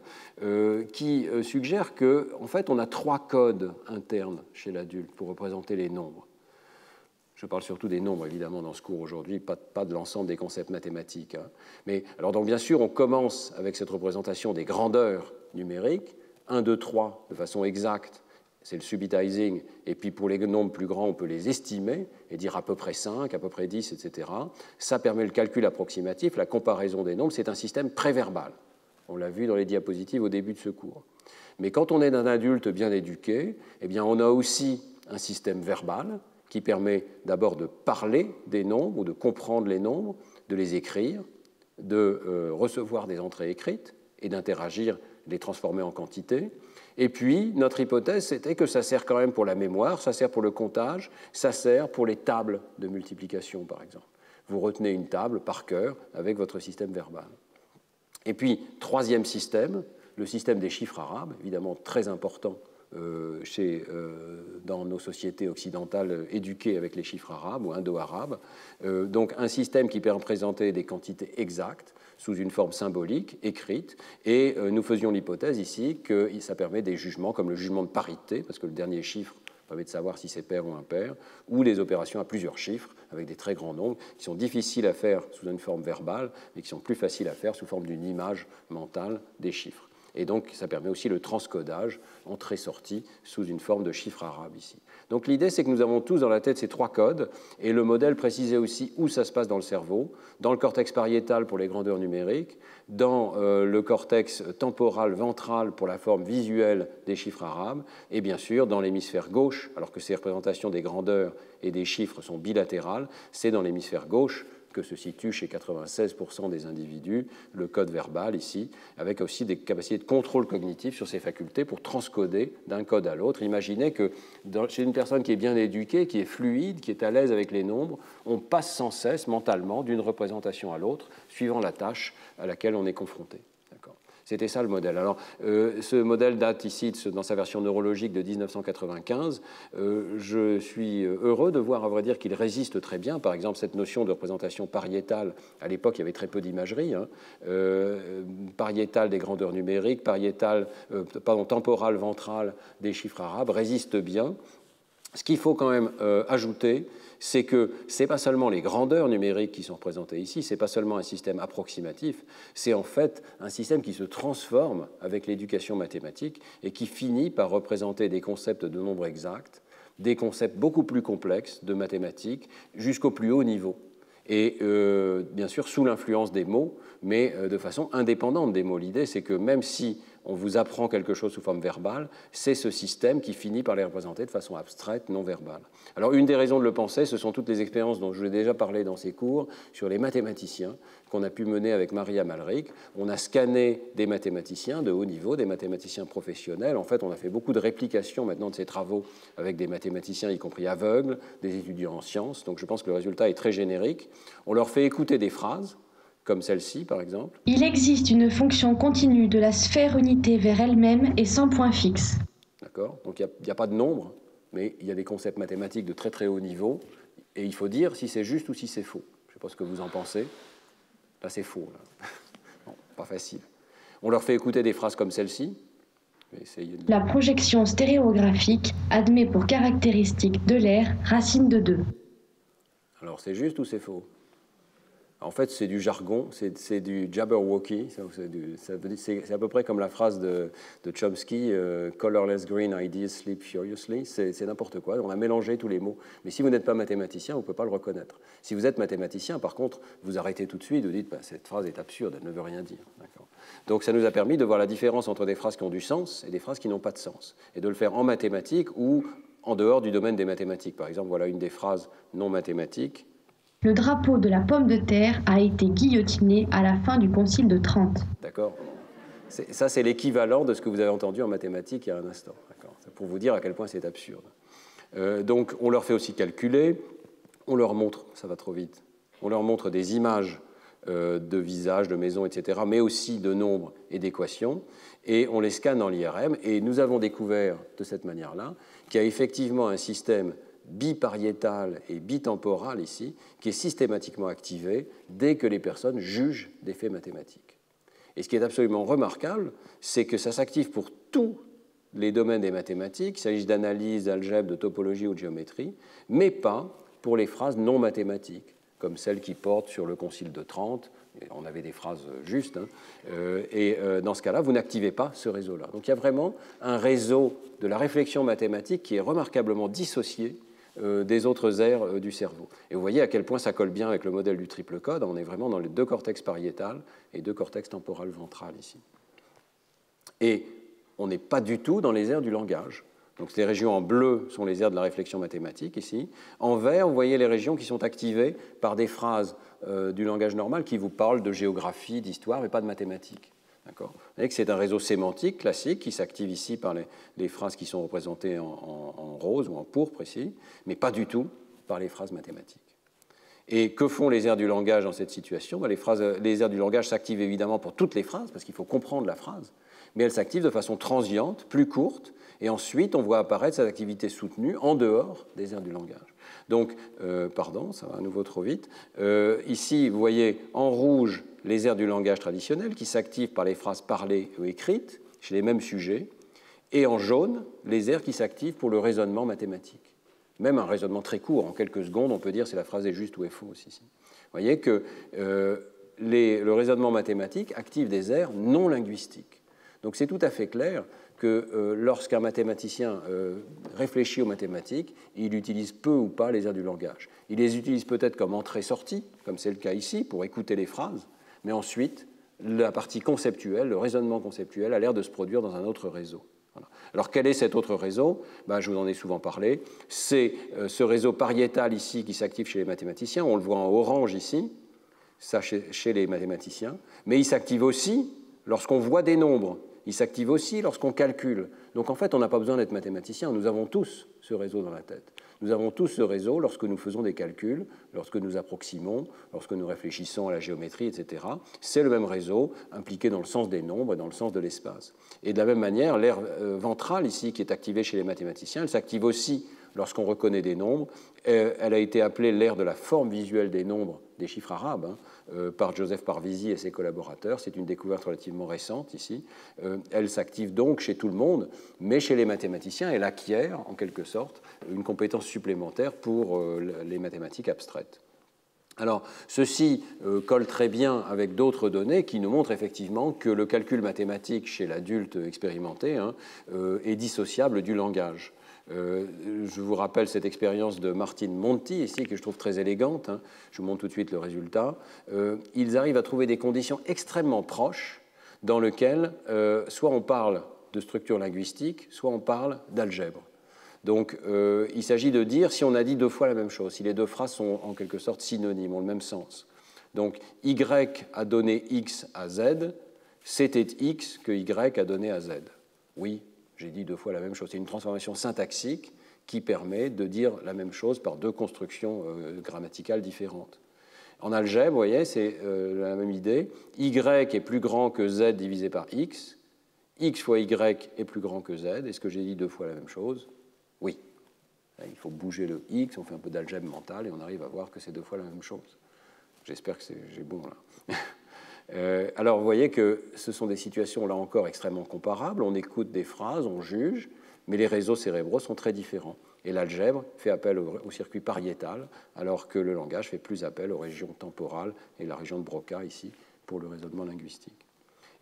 qui suggère qu'en fait, on a 3 codes internes chez l'adulte pour représenter les nombres. Je parle surtout des nombres, évidemment, dans ce cours aujourd'hui, pas de l'ensemble des concepts mathématiques. Hein. Mais, alors, donc, bien sûr, on commence avec cette représentation des grandeurs numériques, 1, 2, 3, de façon exacte, c'est le subitizing, et puis pour les nombres plus grands, on peut les estimer et dire à peu près 5, à peu près 10, etc. Ça permet le calcul approximatif, la comparaison des nombres, c'est un système préverbal. On l'a vu dans les diapositives au début de ce cours. Mais quand on est un adulte bien éduqué, eh bien, on a aussi un système verbal qui permet d'abord de parler des nombres ou de comprendre les nombres, de les écrire, de recevoir des entrées écrites et d'interagir, de les transformer en quantité. Et puis, notre hypothèse, c'était que ça sert quand même pour la mémoire, ça sert pour le comptage, ça sert pour les tables de multiplication, par exemple. Vous retenez une table par cœur avec votre système verbal. Et puis, troisième système, le système des chiffres arabes, évidemment très important dans nos sociétés occidentales éduquées avec les chiffres arabes ou indo-arabes. Donc un système qui permet de présenter des quantités exactes sous une forme symbolique, écrite, et nous faisions l'hypothèse ici que ça permet des jugements comme le jugement de parité, parce que le dernier chiffre permet de savoir si c'est pair ou impair, ou des opérations à plusieurs chiffres, avec des très grands nombres, qui sont difficiles à faire sous une forme verbale, mais qui sont plus faciles à faire sous forme d'une image mentale des chiffres. Et donc, ça permet aussi le transcodage, entrée-sortie, sous une forme de chiffre arabe ici. Donc l'idée, c'est que nous avons tous dans la tête ces trois codes, et le modèle précisait aussi où ça se passe dans le cerveau, dans le cortex pariétal pour les grandeurs numériques, dans le cortex temporal ventral pour la forme visuelle des chiffres arabes, et bien sûr dans l'hémisphère gauche, alors que ces représentations des grandeurs et des chiffres sont bilatérales, c'est dans l'hémisphère gauche que se situe chez 96% des individus le code verbal ici, avec aussi des capacités de contrôle cognitif sur ces facultés pour transcoder d'un code à l'autre. Imaginez que chez une personne qui est bien éduquée, qui est fluide, qui est à l'aise avec les nombres, on passe sans cesse mentalement d'une représentation à l'autre, suivant la tâche à laquelle on est confronté. C'était ça le modèle. Alors, ce modèle date ici, dans sa version neurologique, de 1995. Je suis heureux de voir, à vrai dire, qu'il résiste très bien. Par exemple, cette notion de représentation pariétale, à l'époque, il y avait très peu d'imagerie. Pariétale des grandeurs numériques, temporale, ventrale des chiffres arabes, résiste bien. Ce qu'il faut quand même ajouter, c'est que ce n'est pas seulement les grandeurs numériques qui sont représentées ici, ce n'est pas seulement un système approximatif, c'est en fait un système qui se transforme avec l'éducation mathématique et qui finit par représenter des concepts de nombres exacts, des concepts beaucoup plus complexes de mathématiques jusqu'au plus haut niveau. Et bien sûr sous l'influence des mots, mais de façon indépendante des mots. L'idée, c'est que même si on vous apprend quelque chose sous forme verbale, c'est ce système qui finit par les représenter de façon abstraite, non verbale. Alors, une des raisons de le penser, ce sont toutes les expériences dont je vous ai déjà parlé dans ces cours sur les mathématiciens qu'on a pu mener avec Maria Malric. On a scanné des mathématiciens de haut niveau, des mathématiciens professionnels. En fait, on a fait beaucoup de réplications maintenant de ces travaux avec des mathématiciens, y compris aveugles, des étudiants en sciences. Donc, je pense que le résultat est très générique. On leur fait écouter des phrases, comme celle-ci, par exemple. Il existe une fonction continue de la sphère unité vers elle-même et sans point fixe. D'accord. Donc, il n'y a pas de nombre, mais il y a des concepts mathématiques de très très haut niveau, et il faut dire si c'est juste ou si c'est faux. Je ne sais pas ce que vous en pensez. Là, c'est faux. Là. Non, pas facile. On leur fait écouter des phrases comme celle-ci. La projection stéréographique admet pour caractéristique de l'air racine de 2. Alors, c'est juste ou c'est faux? En fait, c'est du jargon, c'est du jabberwocky, c'est à peu près comme la phrase de Chomsky, « Colorless green ideas sleep furiously », c'est n'importe quoi, on a mélangé tous les mots. Mais si vous n'êtes pas mathématicien, vous ne pouvez pas le reconnaître. Si vous êtes mathématicien, par contre, vous arrêtez tout de suite, vous dites bah, « cette phrase est absurde, elle ne veut rien dire ». Donc ça nous a permis de voir la différence entre des phrases qui ont du sens et des phrases qui n'ont pas de sens, et de le faire en mathématiques ou en dehors du domaine des mathématiques. Par exemple, voilà une des phrases non mathématiques. Le drapeau de la pomme de terre a été guillotiné à la fin du Concile de Trente. D'accord. Ça, c'est l'équivalent de ce que vous avez entendu en mathématiques il y a un instant. C'est pour vous dire à quel point c'est absurde. Donc, on leur fait aussi calculer, on leur montre, ça va trop vite, on leur montre des images de visages, de maisons, etc., mais aussi de nombres et d'équations, et on les scanne en l'IRM, et nous avons découvert de cette manière-là qu'il y a effectivement un système bipariétal et bitemporal ici, qui est systématiquement activé dès que les personnes jugent des faits mathématiques. Et ce qui est absolument remarquable, c'est que ça s'active pour tous les domaines des mathématiques, qu'il s'agisse d'analyse, d'algèbre, de topologie ou de géométrie, mais pas pour les phrases non mathématiques, comme celles qui portent sur le Concile de Trente. On avait des phrases justes, et dans ce cas-là, vous n'activez pas ce réseau-là. Donc il y a vraiment un réseau de la réflexion mathématique qui est remarquablement dissocié des autres aires du cerveau. Et vous voyez à quel point ça colle bien avec le modèle du triple code. On est vraiment dans les deux cortex pariétal et deux cortex temporal ventral ici. Et on n'est pas du tout dans les aires du langage. Donc ces régions en bleu sont les aires de la réflexion mathématique ici. En vert, vous voyez les régions qui sont activées par des phrases du langage normal qui vous parlent de géographie, d'histoire, mais pas de mathématiques. Vous voyez que c'est un réseau sémantique classique qui s'active ici par les phrases qui sont représentées en rose ou en pourpre ici, mais pas du tout par les phrases mathématiques. Et que font les aires du langage dans cette situation? Les aires du langage s'activent évidemment pour toutes les phrases, parce qu'il faut comprendre la phrase, mais elles s'activent de façon transiente, plus courte, et ensuite on voit apparaître cette activité soutenue en dehors des aires du langage. Donc, pardon, ça va à nouveau trop vite. Ici, vous voyez en rouge les aires du langage traditionnel qui s'activent par les phrases parlées ou écrites chez les mêmes sujets, et en jaune, les aires qui s'activent pour le raisonnement mathématique. Même un raisonnement très court, en quelques secondes, on peut dire si la phrase est juste ou est fausse ici. Vous voyez que le raisonnement mathématique active des aires non linguistiques. Donc c'est tout à fait clair que lorsqu'un mathématicien réfléchit aux mathématiques, il utilise peu ou pas les aires du langage. Il les utilise peut-être comme entrée-sortie, comme c'est le cas ici, pour écouter les phrases, mais ensuite, la partie conceptuelle, le raisonnement conceptuel, a l'air de se produire dans un autre réseau. Voilà. Alors quel est cet autre réseau? Je vous en ai souvent parlé. C'est ce réseau pariétal ici qui s'active chez les mathématiciens. On le voit en orange ici, ça chez les mathématiciens. Mais il s'active aussi lorsqu'on voit des nombres. Il s'active aussi lorsqu'on calcule. Donc en fait, on n'a pas besoin d'être mathématicien. Nous avons tous ce réseau dans la tête. Nous avons tous ce réseau lorsque nous faisons des calculs, lorsque nous approximons, lorsque nous réfléchissons à la géométrie, etc. C'est le même réseau impliqué dans le sens des nombres et dans le sens de l'espace. Et de la même manière, l'aire ventrale ici, qui est activée chez les mathématiciens, elle s'active aussi lorsqu'on reconnaît des nombres. Elle a été appelée l'aire de la forme visuelle des nombres, des chiffres arabes, par Joseph Parvizi et ses collaborateurs. C'est une découverte relativement récente ici. Elle s'active donc chez tout le monde, mais chez les mathématiciens, elle acquiert en quelque sorte une compétence supplémentaire pour les mathématiques abstraites. Alors, ceci colle très bien avec d'autres données qui nous montrent effectivement que le calcul mathématique chez l'adulte expérimenté est dissociable du langage. Je vous rappelle cette expérience de Martin Monti, ici, que je trouve très élégante. Je vous montre tout de suite le résultat. Ils arrivent à trouver des conditions extrêmement proches dans lesquelles soit on parle de structure linguistique, soit on parle d'algèbre. Donc, il s'agit de dire si on a dit deux fois la même chose, si les deux phrases sont en quelque sorte synonymes, ont le même sens. Donc, Y a donné X à Z, c'était X que Y a donné à Z. Oui, j'ai dit deux fois la même chose. C'est une transformation syntaxique qui permet de dire la même chose par deux constructions grammaticales différentes. En algèbre, vous voyez, c'est la même idée. Y est plus grand que Z divisé par X. X fois Y est plus grand que Z. Est-ce que j'ai dit deux fois la même chose? Oui. Il faut bouger le X, on fait un peu d'algèbre mentale et on arrive à voir que c'est deux fois la même chose. J'espère que j'ai bon là. Alors, vous voyez que ce sont des situations, là encore, extrêmement comparables. On écoute des phrases, on juge, mais les réseaux cérébraux sont très différents. Et l'algèbre fait appel au circuit pariétal, alors que le langage fait plus appel aux régions temporales et la région de Broca, ici, pour le raisonnement linguistique.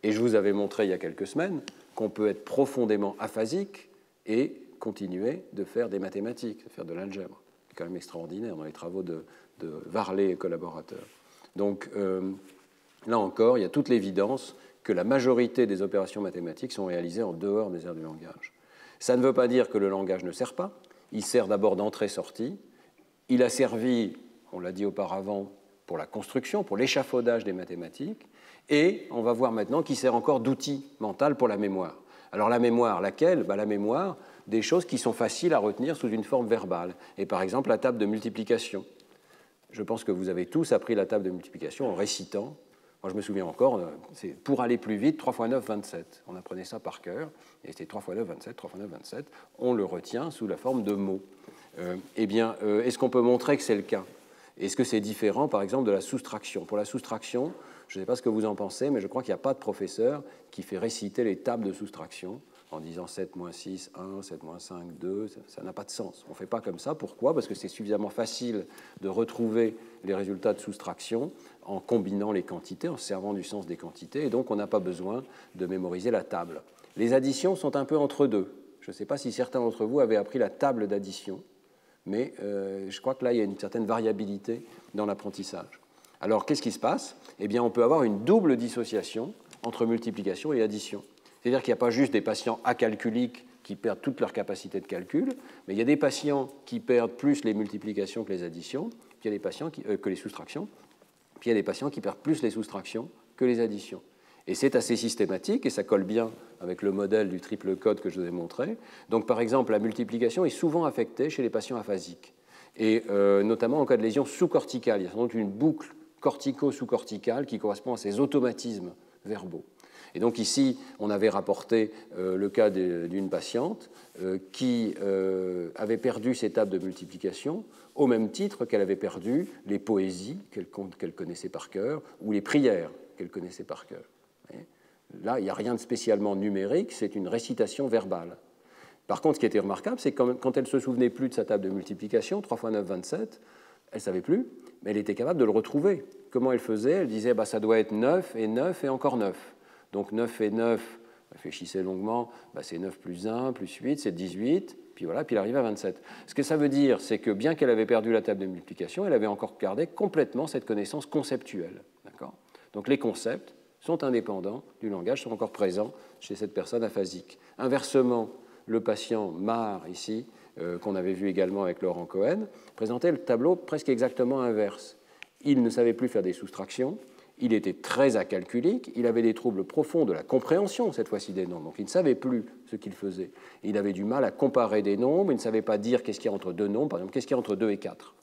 Et je vous avais montré il y a quelques semaines qu'on peut être profondément aphasique et continuer de faire des mathématiques, de faire de l'algèbre. C'est quand même extraordinaire dans les travaux de Varlet et collaborateurs. Donc, là encore, il y a toute l'évidence que la majorité des opérations mathématiques sont réalisées en dehors des aires du langage. Ça ne veut pas dire que le langage ne sert pas. Il sert d'abord d'entrée-sortie. Il a servi, on l'a dit auparavant, pour la construction, pour l'échafaudage des mathématiques. Et on va voir maintenant qu'il sert encore d'outil mental pour la mémoire. Alors la mémoire, laquelle? La mémoire des choses qui sont faciles à retenir sous une forme verbale. Et par exemple, la table de multiplication. Je pense que vous avez tous appris la table de multiplication en récitant. Moi, je me souviens encore, c'est pour aller plus vite, 3 x 9, 27. On apprenait ça par cœur, et c'était 3 x 9, 27, 3 x 9, 27. On le retient sous la forme de mots. Est-ce qu'on peut montrer que c'est le cas? Est-ce que c'est différent, par exemple, de la soustraction? Pour la soustraction, je ne sais pas ce que vous en pensez, mais je crois qu'il n'y a pas de professeur qui fait réciter les tables de soustraction en disant 7 moins 6, 1, 7 moins 5, 2, ça n'a pas de sens. On ne fait pas comme ça. Pourquoi? Parce que c'est suffisamment facile de retrouver les résultats de soustraction en combinant les quantités, en servant du sens des quantités, et donc on n'a pas besoin de mémoriser la table. Les additions sont un peu entre deux. Je ne sais pas si certains d'entre vous avaient appris la table d'addition, mais je crois que là, il y a une certaine variabilité dans l'apprentissage. Alors, qu'est-ce qui se passe? Eh bien, on peut avoir une double dissociation entre multiplication et addition. C'est-à-dire qu'il n'y a pas juste des patients acalculiques qui perdent toute leur capacité de calcul, mais il y a des patients qui perdent plus les multiplications que les additions, puis il y a des patients que les soustractions, puis il y a des patients qui perdent plus les soustractions que les additions. Et c'est assez systématique et ça colle bien avec le modèle du triple code que je vous ai montré. Donc, par exemple, la multiplication est souvent affectée chez les patients aphasiques, et notamment en cas de lésion sous-corticale. Il y a sans doute une boucle cortico-sous-corticale qui correspond à ces automatismes verbaux. Et donc ici, on avait rapporté le cas d'une patiente qui avait perdu ses tables de multiplication au même titre qu'elle avait perdu les poésies qu'elle connaissait par cœur ou les prières qu'elle connaissait par cœur. Là, il n'y a rien de spécialement numérique, c'est une récitation verbale. Par contre, ce qui était remarquable, c'est que quand elle ne se souvenait plus de sa table de multiplication, 3 x 9, 27, elle ne savait plus, mais elle était capable de le retrouver. Comment elle faisait? Elle disait, bah, ça doit être 9 et encore 9. Donc 9 et 9, réfléchissez longuement, bah, c'est 9 plus 1, plus 8, c'est 18, puis voilà, puis elle arrive à 27. Ce que ça veut dire, c'est que bien qu'elle avait perdu la table de multiplication, elle avait encore gardé complètement cette connaissance conceptuelle. Donc les concepts sont indépendants du langage, sont encore présents chez cette personne aphasique. Inversement, le patient Marr, ici, qu'on avait vu également avec Laurent Cohen, présentait le tableau presque exactement inverse. Il ne savait plus faire des soustractions, il était très acalculique, il avait des troubles profonds de la compréhension, cette fois-ci, des nombres, donc il ne savait plus ce qu'il faisait. Il avait du mal à comparer des nombres, il ne savait pas dire qu'est-ce qu'il y a entre deux nombres, par exemple, qu'est-ce qu'il y a entre 2 et 4.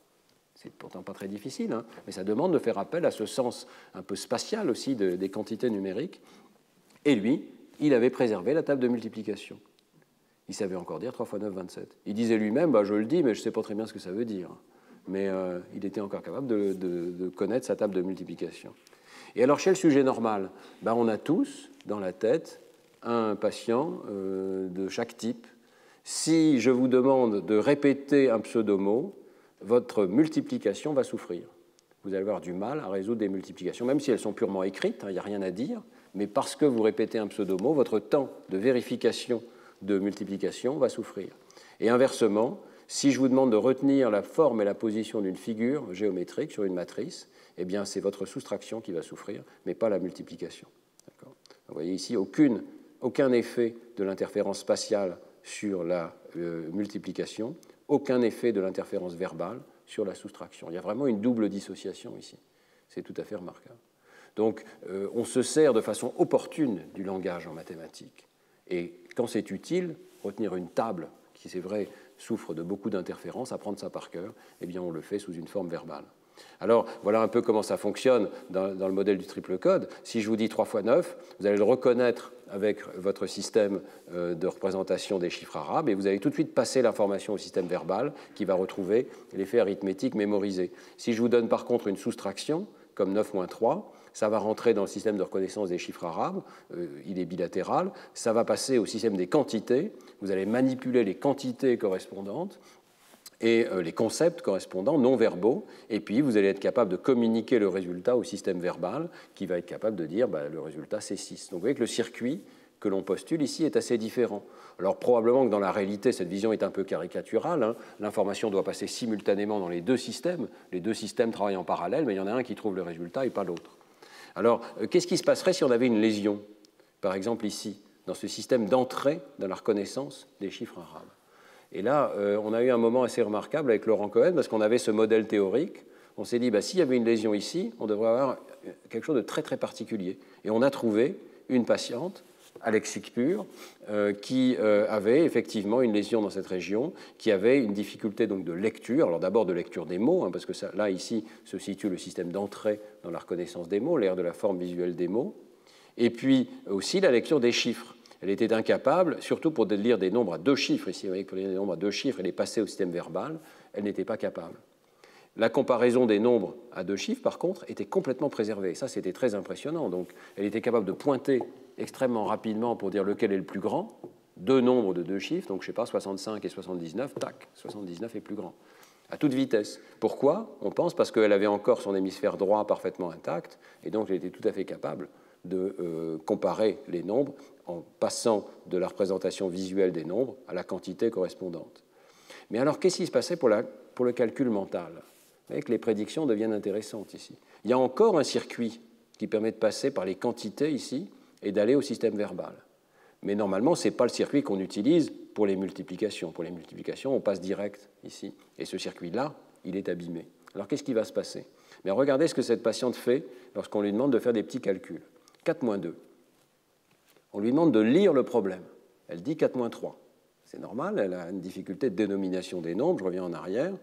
C'est pourtant pas très difficile, hein, mais ça demande de faire appel à ce sens un peu spatial aussi des quantités numériques. Et lui, il avait préservé la table de multiplication. Il savait encore dire 3 x 9, 27. Il disait lui-même, bah, je le dis, mais je ne sais pas très bien ce que ça veut dire. Mais il était encore capable de connaître sa table de multiplication. Et alors, chez le sujet normal, bah, on a tous dans la tête un patient de chaque type. Si je vous demande de répéter un pseudomot, votre multiplication va souffrir. Vous allez avoir du mal à résoudre des multiplications, même si elles sont purement écrites, il n'y a rien à dire, mais parce que vous répétez un pseudomot, votre temps de vérification de multiplication va souffrir. Et inversement, si je vous demande de retenir la forme et la position d'une figure géométrique sur une matrice, eh bien c'est votre soustraction qui va souffrir, mais pas la multiplication. Vous voyez ici aucun effet de l'interférence spatiale sur la multiplication, aucun effet de l'interférence verbale sur la soustraction. Il y a vraiment une double dissociation ici. C'est tout à fait remarquable. Donc, on se sert de façon opportune du langage en mathématiques. Et quand c'est utile, retenir une table qui, c'est vrai, souffre de beaucoup d'interférences, apprendre ça par cœur, eh bien, on le fait sous une forme verbale. Alors, voilà un peu comment ça fonctionne dans le modèle du triple code. Si je vous dis 3 x 9, vous allez le reconnaître avec votre système de représentation des chiffres arabes et vous allez tout de suite passer l'information au système verbal qui va retrouver l'effet arithmétique mémorisé. Si je vous donne par contre une soustraction, comme 9 moins 3, ça va rentrer dans le système de reconnaissance des chiffres arabes, il est bilatéral, ça va passer au système des quantités, vous allez manipuler les quantités correspondantes et les concepts correspondants non verbaux, et puis vous allez être capable de communiquer le résultat au système verbal qui va être capable de dire bah, le résultat c'est 6. Donc vous voyez que le circuit que l'on postule ici est assez différent. Alors probablement que dans la réalité cette vision est un peu caricaturale, hein. L'information doit passer simultanément dans les deux systèmes travaillent en parallèle, mais il y en a un qui trouve le résultat et pas l'autre. Alors qu'est-ce qui se passerait si on avait une lésion, par exemple ici, dans ce système d'entrée dans la reconnaissance des chiffres arabes? Et là, on a eu un moment assez remarquable avec Laurent Cohen, parce qu'on avait ce modèle théorique. On s'est dit, bah, s'il y avait une lésion ici, on devrait avoir quelque chose de très, très particulier. Et on a trouvé une patiente, à lexique pur, qui avait effectivement une lésion dans cette région, qui avait une difficulté donc, de lecture. Alors d'abord de lecture des mots, hein, parce que ça, là, ici, se situe le système d'entrée dans la reconnaissance des mots, l'ère de la forme visuelle des mots. Et puis aussi la lecture des chiffres. Elle était incapable, surtout pour lire des nombres à 2 chiffres. Ici, vous voyez que pour lire des nombres à 2 chiffres, elle est passée au système verbal, elle n'était pas capable. La comparaison des nombres à 2 chiffres, par contre, était complètement préservée. Ça, c'était très impressionnant. Donc, elle était capable de pointer extrêmement rapidement pour dire lequel est le plus grand. 2 nombres de 2 chiffres, donc je ne sais pas, 65 et 79, tac, 79 est plus grand. À toute vitesse. Pourquoi? On pense parce qu'elle avait encore son hémisphère droit parfaitement intact, et donc elle était tout à fait capable de comparer les nombres en passant de la représentation visuelle des nombres à la quantité correspondante. Mais alors, qu'est-ce qui se passait pour le calcul mental? Vous voyez que les prédictions deviennent intéressantes ici. Il y a encore un circuit qui permet de passer par les quantités ici et d'aller au système verbal. Mais normalement, ce n'est pas le circuit qu'on utilise pour les multiplications. Pour les multiplications, on passe direct ici. Et ce circuit-là, il est abîmé. Alors, qu'est-ce qui va se passer? Mais regardez ce que cette patiente fait lorsqu'on lui demande de faire des petits calculs. 4 moins 2. On lui demande de lire le problème. Elle dit 4-3. C'est normal, elle a une difficulté de dénomination des nombres, je reviens en arrière.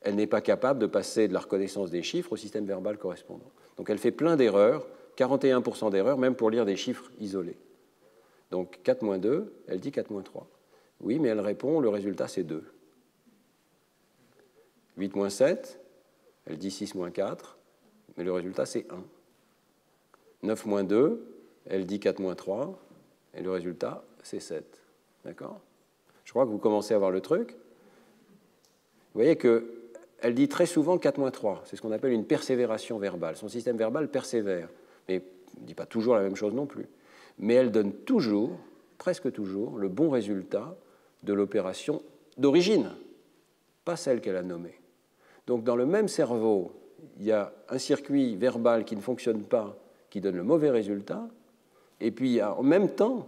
Elle n'est pas capable de passer de la reconnaissance des chiffres au système verbal correspondant. Donc elle fait plein d'erreurs, 41% d'erreurs, même pour lire des chiffres isolés. Donc 4-2, elle dit 4-3. Oui, mais elle répond, le résultat c'est 2. 8-7, elle dit 6-4, mais le résultat c'est 1. 9-2, elle dit 4-3, et le résultat c'est 7. D'accord ? Je crois que vous commencez à voir le truc. Vous voyez qu'elle dit très souvent 4-3. C'est ce qu'on appelle une persévération verbale. Son système verbal persévère. Mais elle ne dit pas toujours la même chose non plus. Mais elle donne toujours, presque toujours, le bon résultat de l'opération d'origine, pas celle qu'elle a nommée. Donc dans le même cerveau, il y a un circuit verbal qui ne fonctionne pas, qui donne le mauvais résultat, et puis il y a en même temps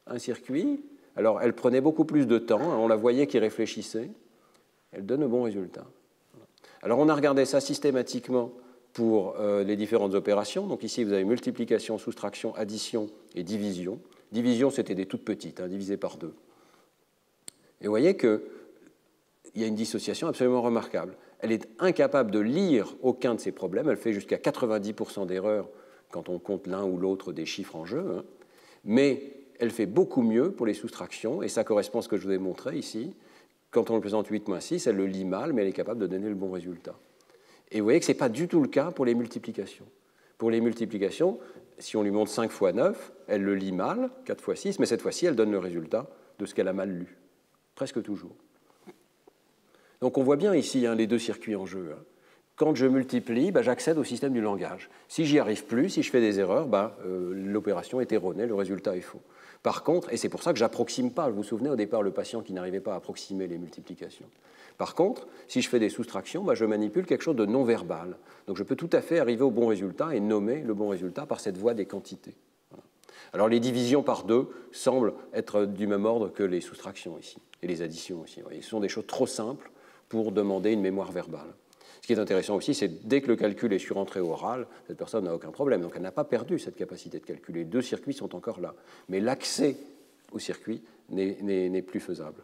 un circuit. Alors elle prenait beaucoup plus de temps, on la voyait qui réfléchissait, elle donne le bon résultat. Alors on a regardé ça systématiquement pour les différentes opérations. Donc ici vous avez multiplication, soustraction, addition et division. Division c'était des toutes petites, divisées par 2. Et vous voyez qu'il y a une dissociation absolument remarquable. Elle est incapable de lire aucun de ces problèmes, elle fait jusqu'à 90% d'erreurs quand on compte l'un ou l'autre des chiffres en jeu, mais elle fait beaucoup mieux pour les soustractions, et ça correspond à ce que je vous ai montré ici. Quand on représente 8-6, elle le lit mal, mais elle est capable de donner le bon résultat. Et vous voyez que ce n'est pas du tout le cas pour les multiplications. Pour les multiplications, si on lui montre 5 x 9, elle le lit mal, 4 x 6, mais cette fois-ci, elle donne le résultat de ce qu'elle a mal lu. Presque toujours. Donc on voit bien ici les deux circuits en jeu. Quand je multiplie, j'accède au système du langage. Si j'y arrive plus, si je fais des erreurs, l'opération est erronée, le résultat est faux. Par contre, et c'est pour ça que je n'approxime pas, vous vous souvenez au départ le patient qui n'arrivait pas à approximer les multiplications. Par contre, si je fais des soustractions, je manipule quelque chose de non-verbal. Donc je peux tout à fait arriver au bon résultat et nommer le bon résultat par cette voie des quantités. Voilà. Alors les divisions par 2 semblent être du même ordre que les soustractions ici, et les additions aussi. Ce sont des choses trop simples pour demander une mémoire verbale. Ce qui est intéressant aussi, c'est dès que le calcul est sur entrée orale, cette personne n'a aucun problème. Donc elle n'a pas perdu cette capacité de calculer. Les deux circuits sont encore là. Mais l'accès au circuit n'est plus faisable.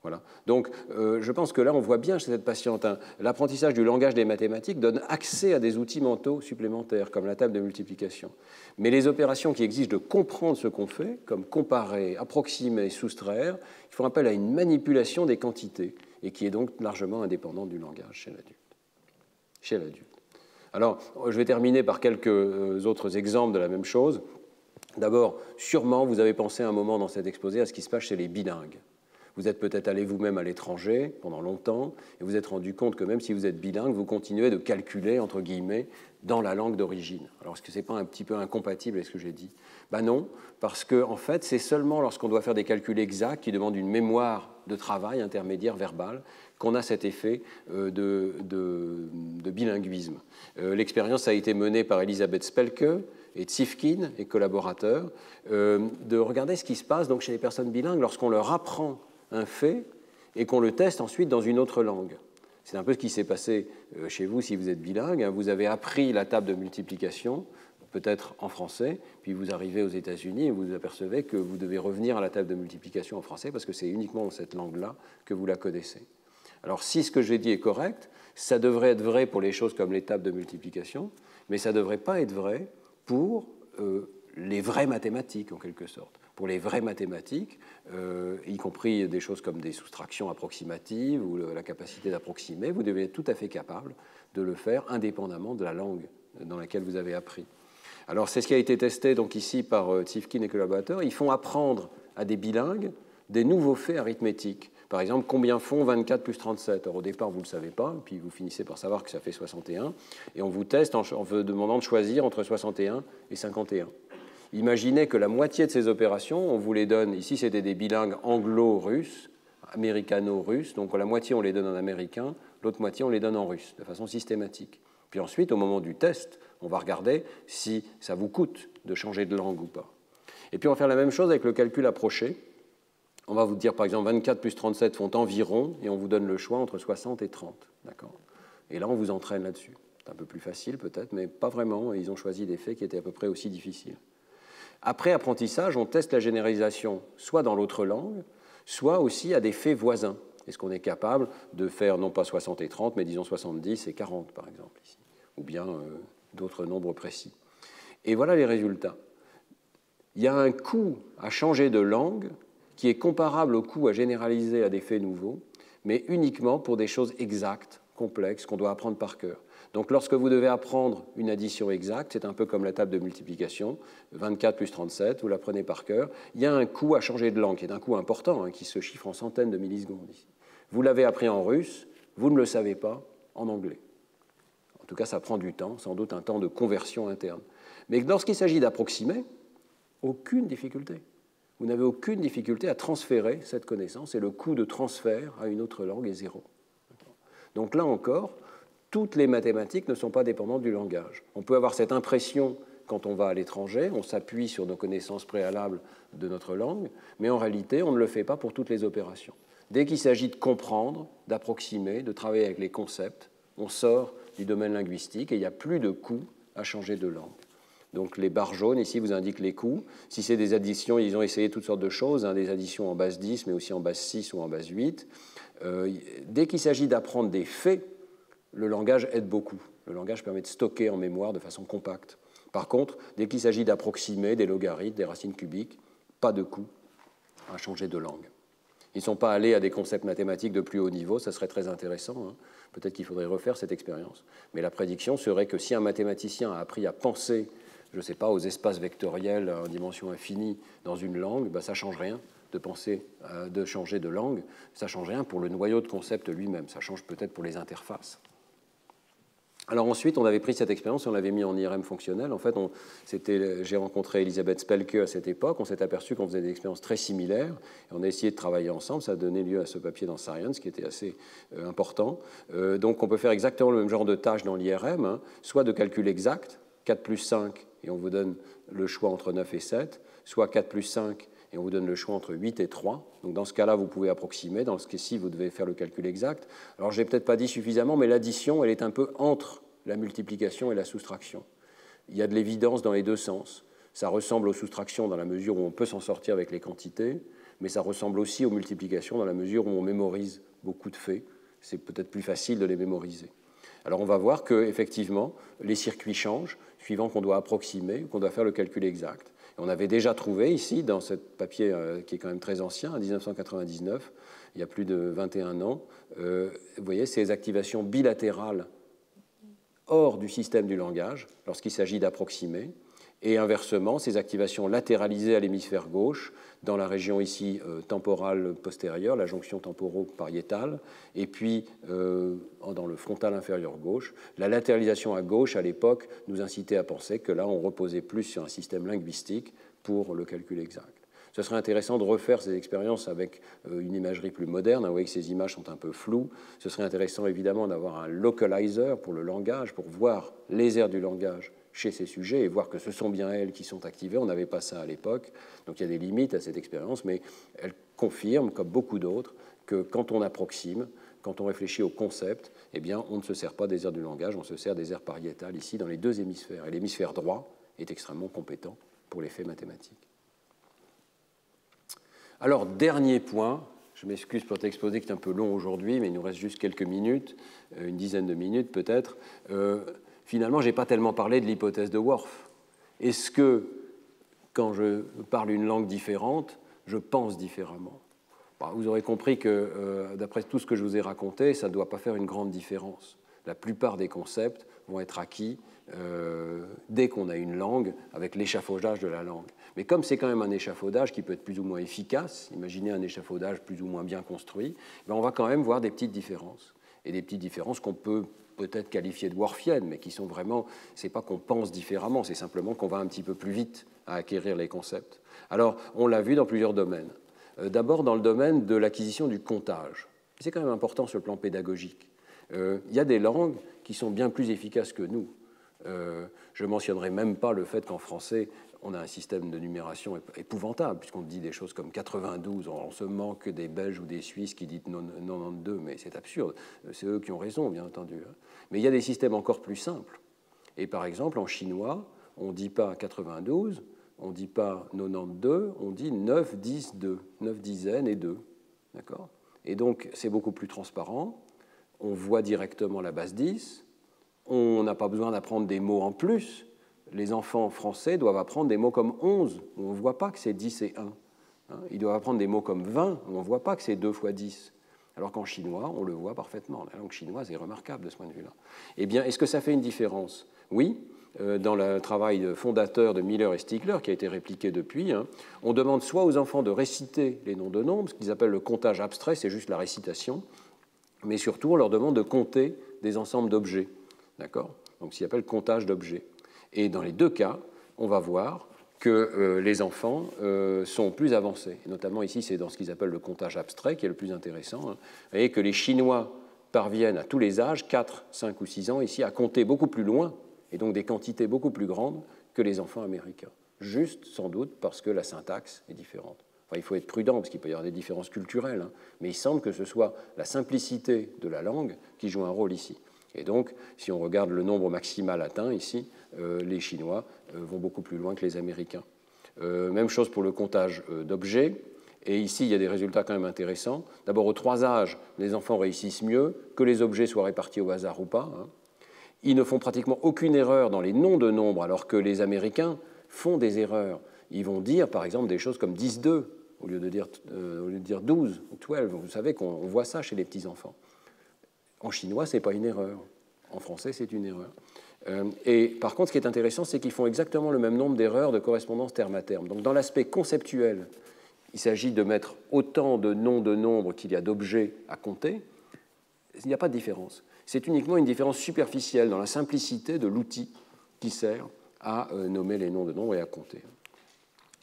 Voilà. Donc je pense que là, on voit bien chez cette patiente, l'apprentissage du langage des mathématiques donne accès à des outils mentaux supplémentaires, comme la table de multiplication. Mais les opérations qui exigent de comprendre ce qu'on fait, comme comparer, approximer, soustraire, il faut appel à une manipulation des quantités, et qui est donc largement indépendante du langage chez l'adulte. Alors, je vais terminer par quelques autres exemples de la même chose. D'abord, sûrement, vous avez pensé un moment dans cet exposé à ce qui se passe chez les bilingues. Vous êtes peut-être allé vous-même à l'étranger pendant longtemps, et vous êtes rendu compte que même si vous êtes bilingue, vous continuez de calculer, entre guillemets, dans la langue d'origine. Alors, est-ce que ce n'est pas un petit peu incompatible avec ce que j'ai dit ? Non, parce que en fait, c'est seulement lorsqu'on doit faire des calculs exacts qui demandent une mémoire de travail intermédiaire verbale qu'on a cet effet de bilinguisme. L'expérience a été menée par Elisabeth Spelke et Tsifkin et collaborateurs, de regarder ce qui se passe donc, chez les personnes bilingues lorsqu'on leur apprend un fait et qu'on le teste ensuite dans une autre langue. C'est un peu ce qui s'est passé chez vous si vous êtes bilingue. Vous avez appris la table de multiplication, peut-être en français, puis vous arrivez aux États-Unis et vous apercevez que vous devez revenir à la table de multiplication en français parce que c'est uniquement dans cette langue-là que vous la connaissez. Alors si ce que j'ai dit est correct, ça devrait être vrai pour les choses comme les tables de multiplication, mais ça ne devrait pas être vrai pour les vraies mathématiques, en quelque sorte. Pour les vraies mathématiques, y compris des choses comme des soustractions approximatives ou la capacité d'approximer, vous devez être tout à fait capable de le faire indépendamment de la langue dans laquelle vous avez appris. Alors, c'est ce qui a été testé donc, ici par Tsifkin et collaborateurs. Ils font apprendre à des bilingues des nouveaux faits arithmétiques. Par exemple, combien font 24 plus 37 ? Alors, au départ, vous ne le savez pas, puis vous finissez par savoir que ça fait 61, et on vous teste en vous demandant de choisir entre 61 et 51. Imaginez que la moitié de ces opérations, on vous les donne, ici c'était des bilingues anglo-russes, américano-russes, donc la moitié on les donne en américain, l'autre moitié on les donne en russe, de façon systématique. Puis ensuite, au moment du test, on va regarder si ça vous coûte de changer de langue ou pas. Et puis on va faire la même chose avec le calcul approché. On va vous dire par exemple 24 plus 37 font environ, et on vous donne le choix entre 60 et 30. D'accord ? Et là, on vous entraîne là-dessus. C'est un peu plus facile peut-être, mais pas vraiment. Ils ont choisi des faits qui étaient à peu près aussi difficiles. Après apprentissage, on teste la généralisation soit dans l'autre langue, soit aussi à des faits voisins. Est-ce qu'on est capable de faire non pas 60 et 30, mais disons 70 et 40 par exemple, ici, ou bien d'autres nombres précis. Et voilà les résultats. Il y a un coût à changer de langue qui est comparable au coût à généraliser à des faits nouveaux, mais uniquement pour des choses exactes, complexes, qu'on doit apprendre par cœur. Donc lorsque vous devez apprendre une addition exacte, c'est un peu comme la table de multiplication, 24 plus 37, vous l'apprenez par cœur, il y a un coût à changer de langue, qui est un coût important, hein, qui se chiffre en centaines de millisecondes ici. Vous l'avez appris en russe, vous ne le savez pas en anglais. En tout cas, ça prend du temps, sans doute un temps de conversion interne. Mais lorsqu'il s'agit d'approximer, aucune difficulté. Vous n'avez aucune difficulté à transférer cette connaissance et le coût de transfert à une autre langue est zéro. Donc là encore, toutes les mathématiques ne sont pas dépendantes du langage. On peut avoir cette impression quand on va à l'étranger, on s'appuie sur nos connaissances préalables de notre langue, mais en réalité, on ne le fait pas pour toutes les opérations. Dès qu'il s'agit de comprendre, d'approximer, de travailler avec les concepts, on sort du domaine linguistique et il n'y a plus de coût à changer de langue. Donc les barres jaunes ici vous indiquent les coûts. Si c'est des additions, ils ont essayé toutes sortes de choses, hein, des additions en base 10, mais aussi en base 6 ou en base 8. Dès qu'il s'agit d'apprendre des faits, le langage aide beaucoup. Le langage permet de stocker en mémoire de façon compacte. Par contre, dès qu'il s'agit d'approximer des logarithmes, des racines cubiques, pas de coût à changer de langue. Ils ne sont pas allés à des concepts mathématiques de plus haut niveau, ça serait très intéressant. Hein. Peut-être qu'il faudrait refaire cette expérience. Mais la prédiction serait que si un mathématicien a appris à penser, je ne sais pas, aux espaces vectoriels en dimension infinie dans une langue, ben ça ne change rien de penser, de changer de langue. Ça ne change rien pour le noyau de concept lui-même. Ça change peut-être pour les interfaces. Alors ensuite, on avait pris cette expérience et on l'avait mis en IRM fonctionnel. En fait, j'ai rencontré Elisabeth Spelke à cette époque. On s'est aperçu qu'on faisait des expériences très similaires. Et on a essayé de travailler ensemble. Ça a donné lieu à ce papier dans Science qui était assez important. Donc on peut faire exactement le même genre de tâches dans l'IRM, hein, soit de calcul exact, 4 plus 5, et on vous donne le choix entre 9 et 7, soit 4 plus 5, et on vous donne le choix entre 8 et 3. Donc dans ce cas-là, vous pouvez approximer. Dans ce cas-ci, vous devez faire le calcul exact. Alors je n'ai peut-être pas dit suffisamment, mais l'addition, elle est un peu entre la multiplication et la soustraction. Il y a de l'évidence dans les deux sens. Ça ressemble aux soustractions dans la mesure où on peut s'en sortir avec les quantités, mais ça ressemble aussi aux multiplications dans la mesure où on mémorise beaucoup de faits. C'est peut-être plus facile de les mémoriser. Alors on va voir qu'effectivement, les circuits changent, suivant qu'on doit approximer ou qu'on doit faire le calcul exact. On avait déjà trouvé ici, dans ce papier qui est quand même très ancien, en 1999, il y a plus de 21 ans, vous voyez, ces activations bilatérales hors du système du langage, lorsqu'il s'agit d'approximer, et inversement, ces activations latéralisées à l'hémisphère gauche, dans la région ici temporale postérieure, la jonction temporo-pariétale, et puis dans le frontal inférieur gauche. La latéralisation à gauche, à l'époque, nous incitait à penser que là, on reposait plus sur un système linguistique pour le calcul exact. Ce serait intéressant de refaire ces expériences avec une imagerie plus moderne. Vous voyez que ces images sont un peu floues. Ce serait intéressant évidemment d'avoir un localizer pour le langage, pour voir les aires du langage chez ces sujets et voir que ce sont bien elles qui sont activées. On n'avait pas ça à l'époque, donc il y a des limites à cette expérience, mais elle confirme, comme beaucoup d'autres, que quand on approxime, quand on réfléchit au concept, eh bien, on ne se sert pas des aires du langage, on se sert des aires pariétales ici dans les deux hémisphères. Et l'hémisphère droit est extrêmement compétent pour les faits mathématiques. Alors, dernier point, je m'excuse pour t'exposer qui est un peu long aujourd'hui, mais il nous reste juste quelques minutes, une dizaine de minutes peut-être. Finalement, je n'ai pas tellement parlé de l'hypothèse de Worf. Est-ce que, quand je parle une langue différente, je pense différemment ? Vous aurez compris que, d'après tout ce que je vous ai raconté, ça ne doit pas faire une grande différence. La plupart des concepts vont être acquis dès qu'on a une langue, avec l'échafaudage de la langue. Mais comme c'est quand même un échafaudage qui peut être plus ou moins efficace, imaginez un échafaudage plus ou moins bien construit, on va quand même voir des petites différences. Et des petites différences qu'on peut peut-être qualifier de worfiennes, mais qui sont vraiment, c'est pas qu'on pense différemment, c'est simplement qu'on va un petit peu plus vite à acquérir les concepts. Alors, on l'a vu dans plusieurs domaines. D'abord dans le domaine de l'acquisition du comptage. C'est quand même important sur le plan pédagogique. Il y a des langues qui sont bien plus efficaces que nous. Je ne mentionnerai même pas le fait qu'en français, on a un système de numération épouvantable, puisqu'on dit des choses comme 92, on se manque des Belges ou des Suisses qui disent 92, mais c'est absurde. C'est eux qui ont raison, bien entendu. Mais il y a des systèmes encore plus simples. Et par exemple, en chinois, on ne dit pas 92, on ne dit pas 92, on dit 9, 10, 2. 9 dizaines et 2. D'accord ? Et donc, c'est beaucoup plus transparent. On voit directement la base 10. On n'a pas besoin d'apprendre des mots en plus. Les enfants français doivent apprendre des mots comme 11, où on ne voit pas que c'est 10 et 1. Ils doivent apprendre des mots comme 20, où on ne voit pas que c'est 2 fois 10. Alors qu'en chinois, on le voit parfaitement. La langue chinoise est remarquable de ce point de vue-là. Eh bien, est-ce que ça fait une différence ? Oui. Dans le travail fondateur de Miller et Stigler, qui a été répliqué depuis, on demande soit aux enfants de réciter les noms de nombres, ce qu'ils appellent le comptage abstrait, c'est juste la récitation, mais surtout on leur demande de compter des ensembles d'objets. D'accord ? Donc, ce qu'ils appellent comptage d'objets. Et dans les deux cas, on va voir que les enfants sont plus avancés. Et notamment ici, c'est dans ce qu'ils appellent le comptage abstrait qui est le plus intéressant. Vous voyez que les Chinois parviennent à tous les âges, 4, 5 ou 6 ans, ici, à compter beaucoup plus loin, et donc des quantités beaucoup plus grandes que les enfants américains. Juste, sans doute, parce que la syntaxe est différente. Enfin, il faut être prudent, parce qu'il peut y avoir des différences culturelles, mais il semble que ce soit la simplicité de la langue qui joue un rôle ici. Et donc, si on regarde le nombre maximal atteint ici, les Chinois vont beaucoup plus loin que les Américains. Même chose pour le comptage d'objets. Et ici, il y a des résultats quand même intéressants. D'abord, aux 3 âges, les enfants réussissent mieux, que les objets soient répartis au hasard ou pas. Ils ne font pratiquement aucune erreur dans les noms de nombres, alors que les Américains font des erreurs. Ils vont dire, par exemple, des choses comme 10-2, au lieu de dire 12 ou 12. Vous savez qu'on voit ça chez les petits-enfants. En chinois, ce n'est pas une erreur. En français, c'est une erreur. Et par contre, ce qui est intéressant, c'est qu'ils font exactement le même nombre d'erreurs de correspondance terme à terme. Donc, dans l'aspect conceptuel, il s'agit de mettre autant de noms de nombres qu'il y a d'objets à compter. Il n'y a pas de différence. C'est uniquement une différence superficielle dans la simplicité de l'outil qui sert à nommer les noms de nombres et à compter.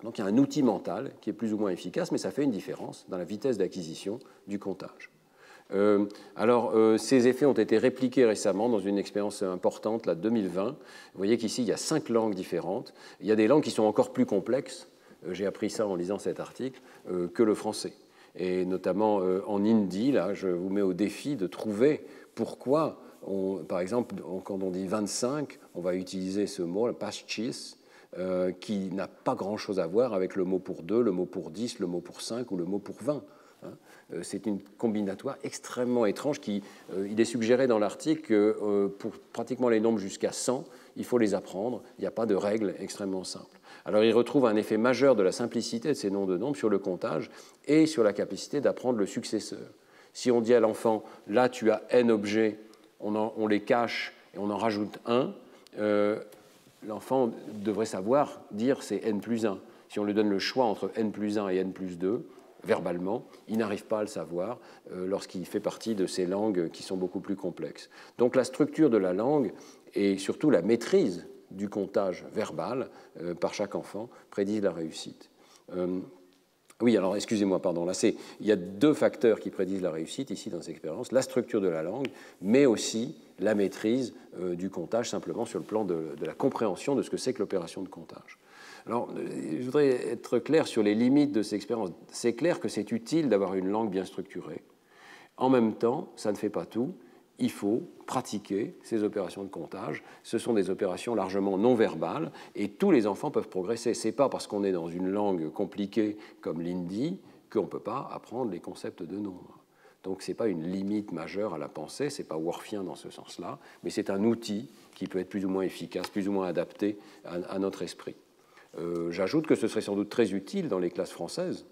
Donc, il y a un outil mental qui est plus ou moins efficace, mais ça fait une différence dans la vitesse d'acquisition du comptage. Ces effets ont été répliqués récemment dans une expérience importante, la 2020. Vous voyez qu'ici, il y a 5 langues différentes. Il y a des langues qui sont encore plus complexes, j'ai appris ça en lisant cet article, que le français. Et notamment en hindi, là, je vous mets au défi de trouver pourquoi, par exemple, quand on dit 25, on va utiliser ce mot, le paschis, qui n'a pas grand-chose à voir avec le mot pour 2, le mot pour 10, le mot pour 5 ou le mot pour 20. C'est une combinatoire extrêmement étrange il est suggéré dans l'article que pour pratiquement les nombres jusqu'à 100, il faut les apprendre. Il n'y a pas de règle extrêmement simple. Alors, il retrouve un effet majeur de la simplicité de ces noms de nombres sur le comptage et sur la capacité d'apprendre le successeur. Si on dit à l'enfant, là, tu as n objets, on les cache et on en rajoute un, l'enfant devrait savoir dire c'est n plus 1. Si on lui donne le choix entre n plus 1 et n plus 2, verbalement, il n'arrive pas à le savoir lorsqu'il fait partie de ces langues qui sont beaucoup plus complexes. Donc la structure de la langue et surtout la maîtrise du comptage verbal par chaque enfant prédisent la réussite. Oui, alors excusez-moi, pardon, là il y a 2 facteurs qui prédisent la réussite ici dans cette expérience, la structure de la langue, mais aussi la maîtrise du comptage simplement sur le plan de la compréhension de ce que c'est que l'opération de comptage. Alors, je voudrais être clair sur les limites de cette expérience. C'est clair que c'est utile d'avoir une langue bien structurée. En même temps, ça ne fait pas tout. Il faut pratiquer ces opérations de comptage. Ce sont des opérations largement non verbales et tous les enfants peuvent progresser. Ce n'est pas parce qu'on est dans une langue compliquée comme l'hindi qu'on ne peut pas apprendre les concepts de nombre. Donc, ce n'est pas une limite majeure à la pensée, ce n'est pas worfien dans ce sens-là, mais c'est un outil qui peut être plus ou moins efficace, plus ou moins adapté à notre esprit. J'ajoute que ce serait sans doute très utile dans les classes françaises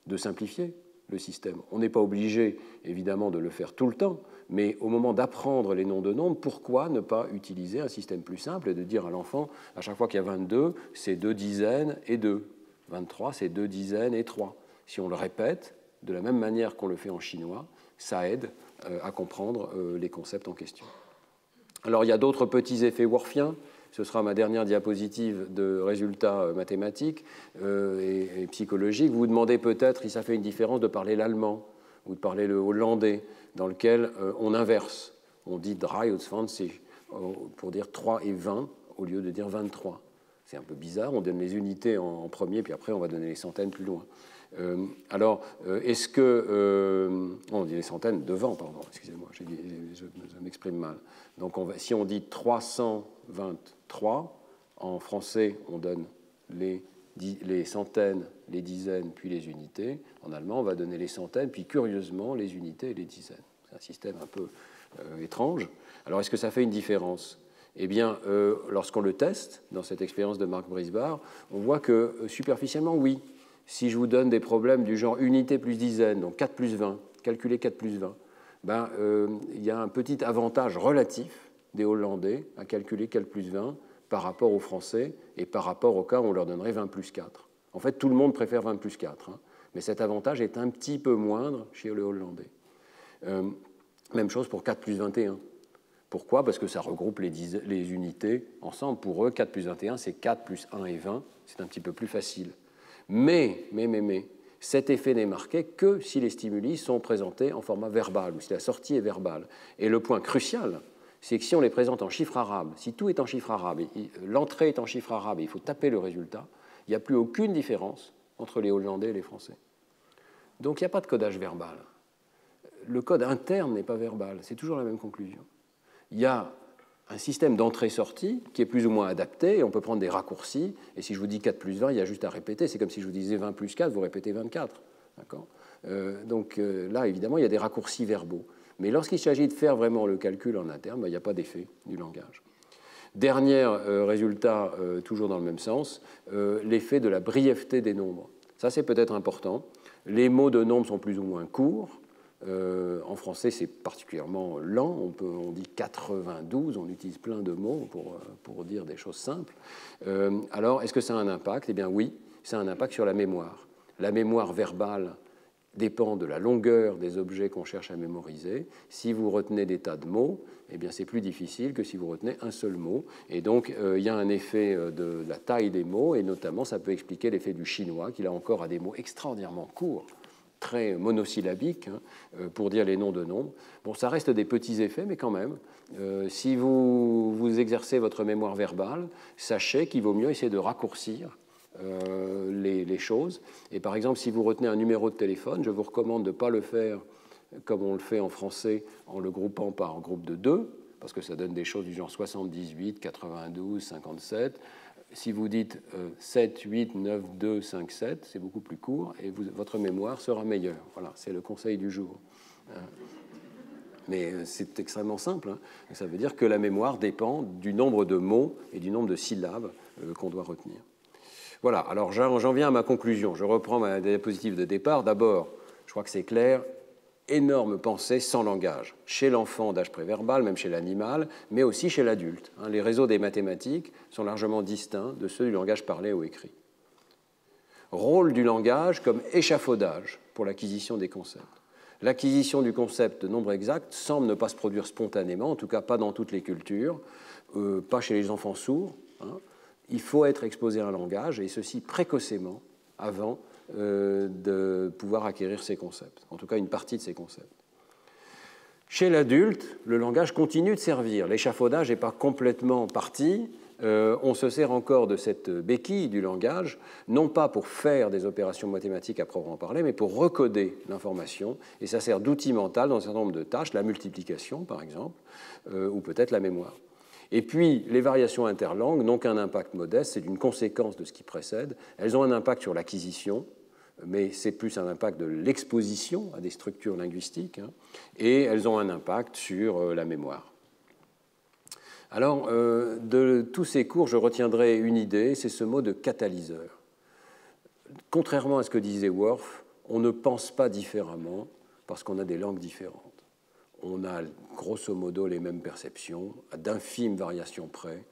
de simplifier le système. On n'est pas obligé, évidemment, de le faire tout le temps, mais au moment d'apprendre les noms de nombres, pourquoi ne pas utiliser un système plus simple et de dire à l'enfant, à chaque fois qu'il y a 22, c'est 2 dizaines et 2. 23, c'est 2 dizaines et 3. Si on le répète, de la même manière qu'on le fait en chinois, ça aide à comprendre les concepts en question. Alors, il y a d'autres petits effets worfiens. Ce sera ma dernière diapositive de résultats mathématiques et psychologiques. Vous vous demandez peut-être si ça fait une différence de parler l'allemand ou de parler le hollandais, dans lequel on inverse. On dit 3 und 20 pour dire 3 et 20 au lieu de dire 23. C'est un peu bizarre, on donne les unités en premier, puis après on va donner les centaines plus loin. Est-ce que... on dit les centaines devant, pardon, excusez-moi, je m'exprime mal. Donc si on dit 323, en français, on donne les les centaines, les dizaines, puis les unités. En allemand, on va donner les centaines, puis curieusement, les unités et les dizaines. C'est un système un peu étrange. Alors, est-ce que ça fait une différence? Eh bien, lorsqu'on le teste, dans cette expérience de Marc Brisbard, on voit que superficiellement, oui. Si je vous donne des problèmes du genre unité plus dizaine, donc 4 plus 20, calculer 4 plus 20, ben, il y a un petit avantage relatif des Hollandais à calculer 4 plus 20 par rapport aux Français et par rapport au cas où on leur donnerait 20 plus 4. En fait, tout le monde préfère 20 plus 4, hein, mais cet avantage est un petit peu moindre chez les Hollandais. Même chose pour 4 plus 21. Pourquoi? Parce que ça regroupe les unités ensemble. Pour eux, 4 plus 21, c'est 4 plus 1 et 20. C'est un petit peu plus facile. Mais, cet effet n'est marqué que si les stimuli sont présentés en format verbal ou si la sortie est verbale. Et le point crucial, c'est que si on les présente en chiffres arabes, si tout est en chiffres arabes, l'entrée est en chiffres arabes et il faut taper le résultat, il n'y a plus aucune différence entre les Hollandais et les Français. Donc il n'y a pas de codage verbal. Le code interne n'est pas verbal, c'est toujours la même conclusion. Il y a un système d'entrée-sortie qui est plus ou moins adapté, et on peut prendre des raccourcis, et si je vous dis 4 plus 20, il y a juste à répéter, c'est comme si je vous disais 20 plus 4, vous répétez 24. Donc là, évidemment, il y a des raccourcis verbaux. Mais lorsqu'il s'agit de faire vraiment le calcul en interne, il n'y a pas d'effet du langage. Dernier résultat, toujours dans le même sens, l'effet de la brièveté des nombres. Ça, c'est peut-être important. Les mots de nombres sont plus ou moins courts. En français, c'est particulièrement lent. On dit 92, on utilise plein de mots pour dire des choses simples. Alors, est-ce que ça a un impact? Eh bien oui, ça a un impact sur la mémoire. La mémoire verbale dépend de la longueur des objets qu'on cherche à mémoriser. Si vous retenez des tas de mots, eh bien c'est plus difficile que si vous retenez un seul mot. Et donc, il y a un effet de la taille des mots, et notamment, ça peut expliquer l'effet du chinois, qui là encore a des mots extraordinairement courts, très monosyllabiques, pour dire les noms de nombres. Bon, ça reste des petits effets, mais quand même, si vous exercez votre mémoire verbale, sachez qu'il vaut mieux essayer de raccourcir les choses. Et par exemple, si vous retenez un numéro de téléphone, je vous recommande de ne pas le faire comme on le fait en français, en le groupant par groupe de 2, parce que ça donne des choses du genre 78, 92, 57. Si vous dites 7, 8, 9, 2, 5, 7, c'est beaucoup plus court et votre mémoire sera meilleure. Voilà, c'est le conseil du jour. Mais c'est extrêmement simple. Hein. Ça veut dire que la mémoire dépend du nombre de mots et du nombre de syllabes qu'on doit retenir. Voilà, alors j'en viens à ma conclusion. Je reprends ma diapositive de départ. D'abord, je crois que c'est clair, énorme pensée sans langage, chez l'enfant d'âge préverbal, même chez l'animal, mais aussi chez l'adulte. Les réseaux des mathématiques sont largement distincts de ceux du langage parlé ou écrit. Rôle du langage comme échafaudage pour l'acquisition des concepts. L'acquisition du concept de nombre exact semble ne pas se produire spontanément, en tout cas pas dans toutes les cultures, pas chez les enfants sourds. Il faut être exposé à un langage, et ceci précocement, avant de pouvoir acquérir ces concepts, en tout cas une partie de ces concepts. Chez l'adulte, le langage continue de servir. L'échafaudage n'est pas complètement parti. On se sert encore de cette béquille du langage, non pas pour faire des opérations mathématiques à proprement parler, mais pour recoder l'information. Et ça sert d'outil mental dans un certain nombre de tâches, la multiplication par exemple, ou peut-être la mémoire. Et puis, les variations interlangues n'ont qu'un impact modeste, c'est une conséquence de ce qui précède. Elles ont un impact sur l'acquisition, mais c'est plus un impact de l'exposition à des structures linguistiques, et elles ont un impact sur la mémoire. Alors, de tous ces cours, je retiendrai une idée, c'est ce mot de catalyseur. Contrairement à ce que disait Worf, on ne pense pas différemment parce qu'on a des langues différentes. On a grosso modo les mêmes perceptions, à d'infimes variations près.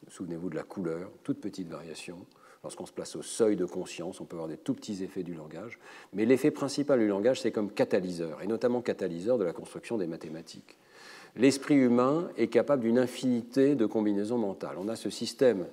Souvenez-vous de la couleur, toute petite variation. Lorsqu'on se place au seuil de conscience, on peut avoir des tout petits effets du langage. Mais l'effet principal du langage, c'est comme catalyseur, et notamment catalyseur de la construction des mathématiques. L'esprit humain est capable d'une infinité de combinaisons mentales. On a ce système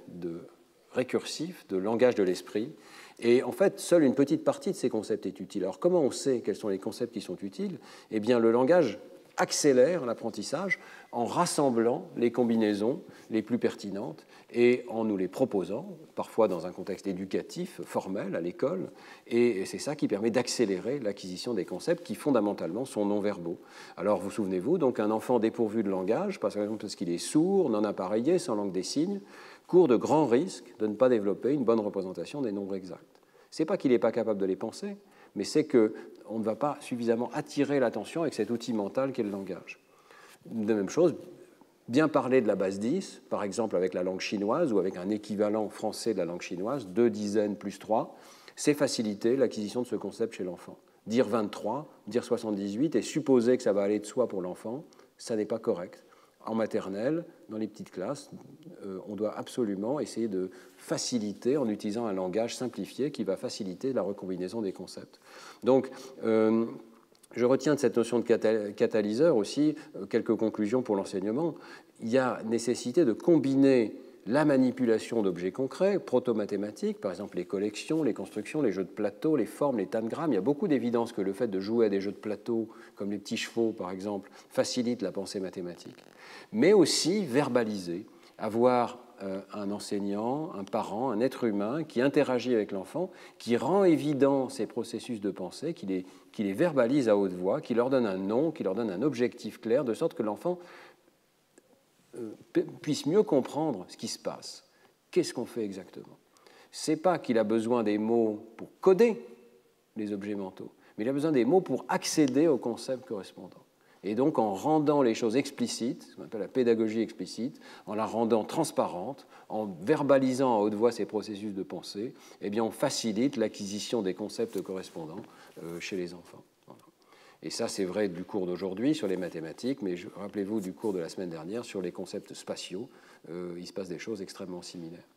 récursif de langage de l'esprit, et en fait, seule une petite partie de ces concepts est utile. Alors comment on sait quels sont les concepts qui sont utiles? Eh bien, le langage accélère l'apprentissage en rassemblant les combinaisons les plus pertinentes et en nous les proposant, parfois dans un contexte éducatif, formel, à l'école, et c'est ça qui permet d'accélérer l'acquisition des concepts qui, fondamentalement, sont non-verbaux. Alors, vous souvenez-vous, donc un enfant dépourvu de langage, par exemple parce qu'il est sourd, non appareillé, sans langue des signes, court de grands risques de ne pas développer une bonne représentation des nombres exacts. Ce n'est pas qu'il n'est pas capable de les penser, mais c'est qu'on ne va pas suffisamment attirer l'attention avec cet outil mental qu'est le langage. De même chose, bien parler de la base 10, par exemple avec la langue chinoise ou avec un équivalent français de la langue chinoise, 2 dizaines plus 3, c'est faciliter l'acquisition de ce concept chez l'enfant. Dire 23, dire 78 et supposer que ça va aller de soi pour l'enfant, ça n'est pas correct. En maternelle, dans les petites classes, on doit absolument essayer de faciliter en utilisant un langage simplifié qui va faciliter la recombinaison des concepts. Donc, je retiens de cette notion de catalyseur aussi quelques conclusions pour l'enseignement. Il y a nécessité de combiner la manipulation d'objets concrets, proto-mathématiques, par exemple les collections, les constructions, les jeux de plateau, les formes, les tangrammes. Il y a beaucoup d'évidence que le fait de jouer à des jeux de plateau, comme les petits chevaux par exemple, facilite la pensée mathématique. Mais aussi verbaliser, avoir un enseignant, un parent, un être humain qui interagit avec l'enfant, qui rend évident ces processus de pensée, qui les verbalise à haute voix, qui leur donne un nom, qui leur donne un objectif clair, de sorte que l'enfant puisse mieux comprendre ce qui se passe. Qu'est-ce qu'on fait exactement? Ce n'est pas qu'il a besoin des mots pour coder les objets mentaux, mais il a besoin des mots pour accéder au concept correspondant. Et donc, en rendant les choses explicites, ce qu'on appelle la pédagogie explicite, en la rendant transparente, en verbalisant à haute voix ces processus de pensée, eh bien, on facilite l'acquisition des concepts correspondants chez les enfants. Et ça, c'est vrai du cours d'aujourd'hui sur les mathématiques, mais rappelez-vous du cours de la semaine dernière sur les concepts spatiaux. Il se passe des choses extrêmement similaires.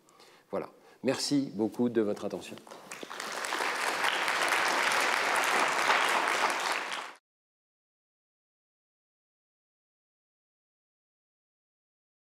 Voilà. Merci beaucoup de votre attention.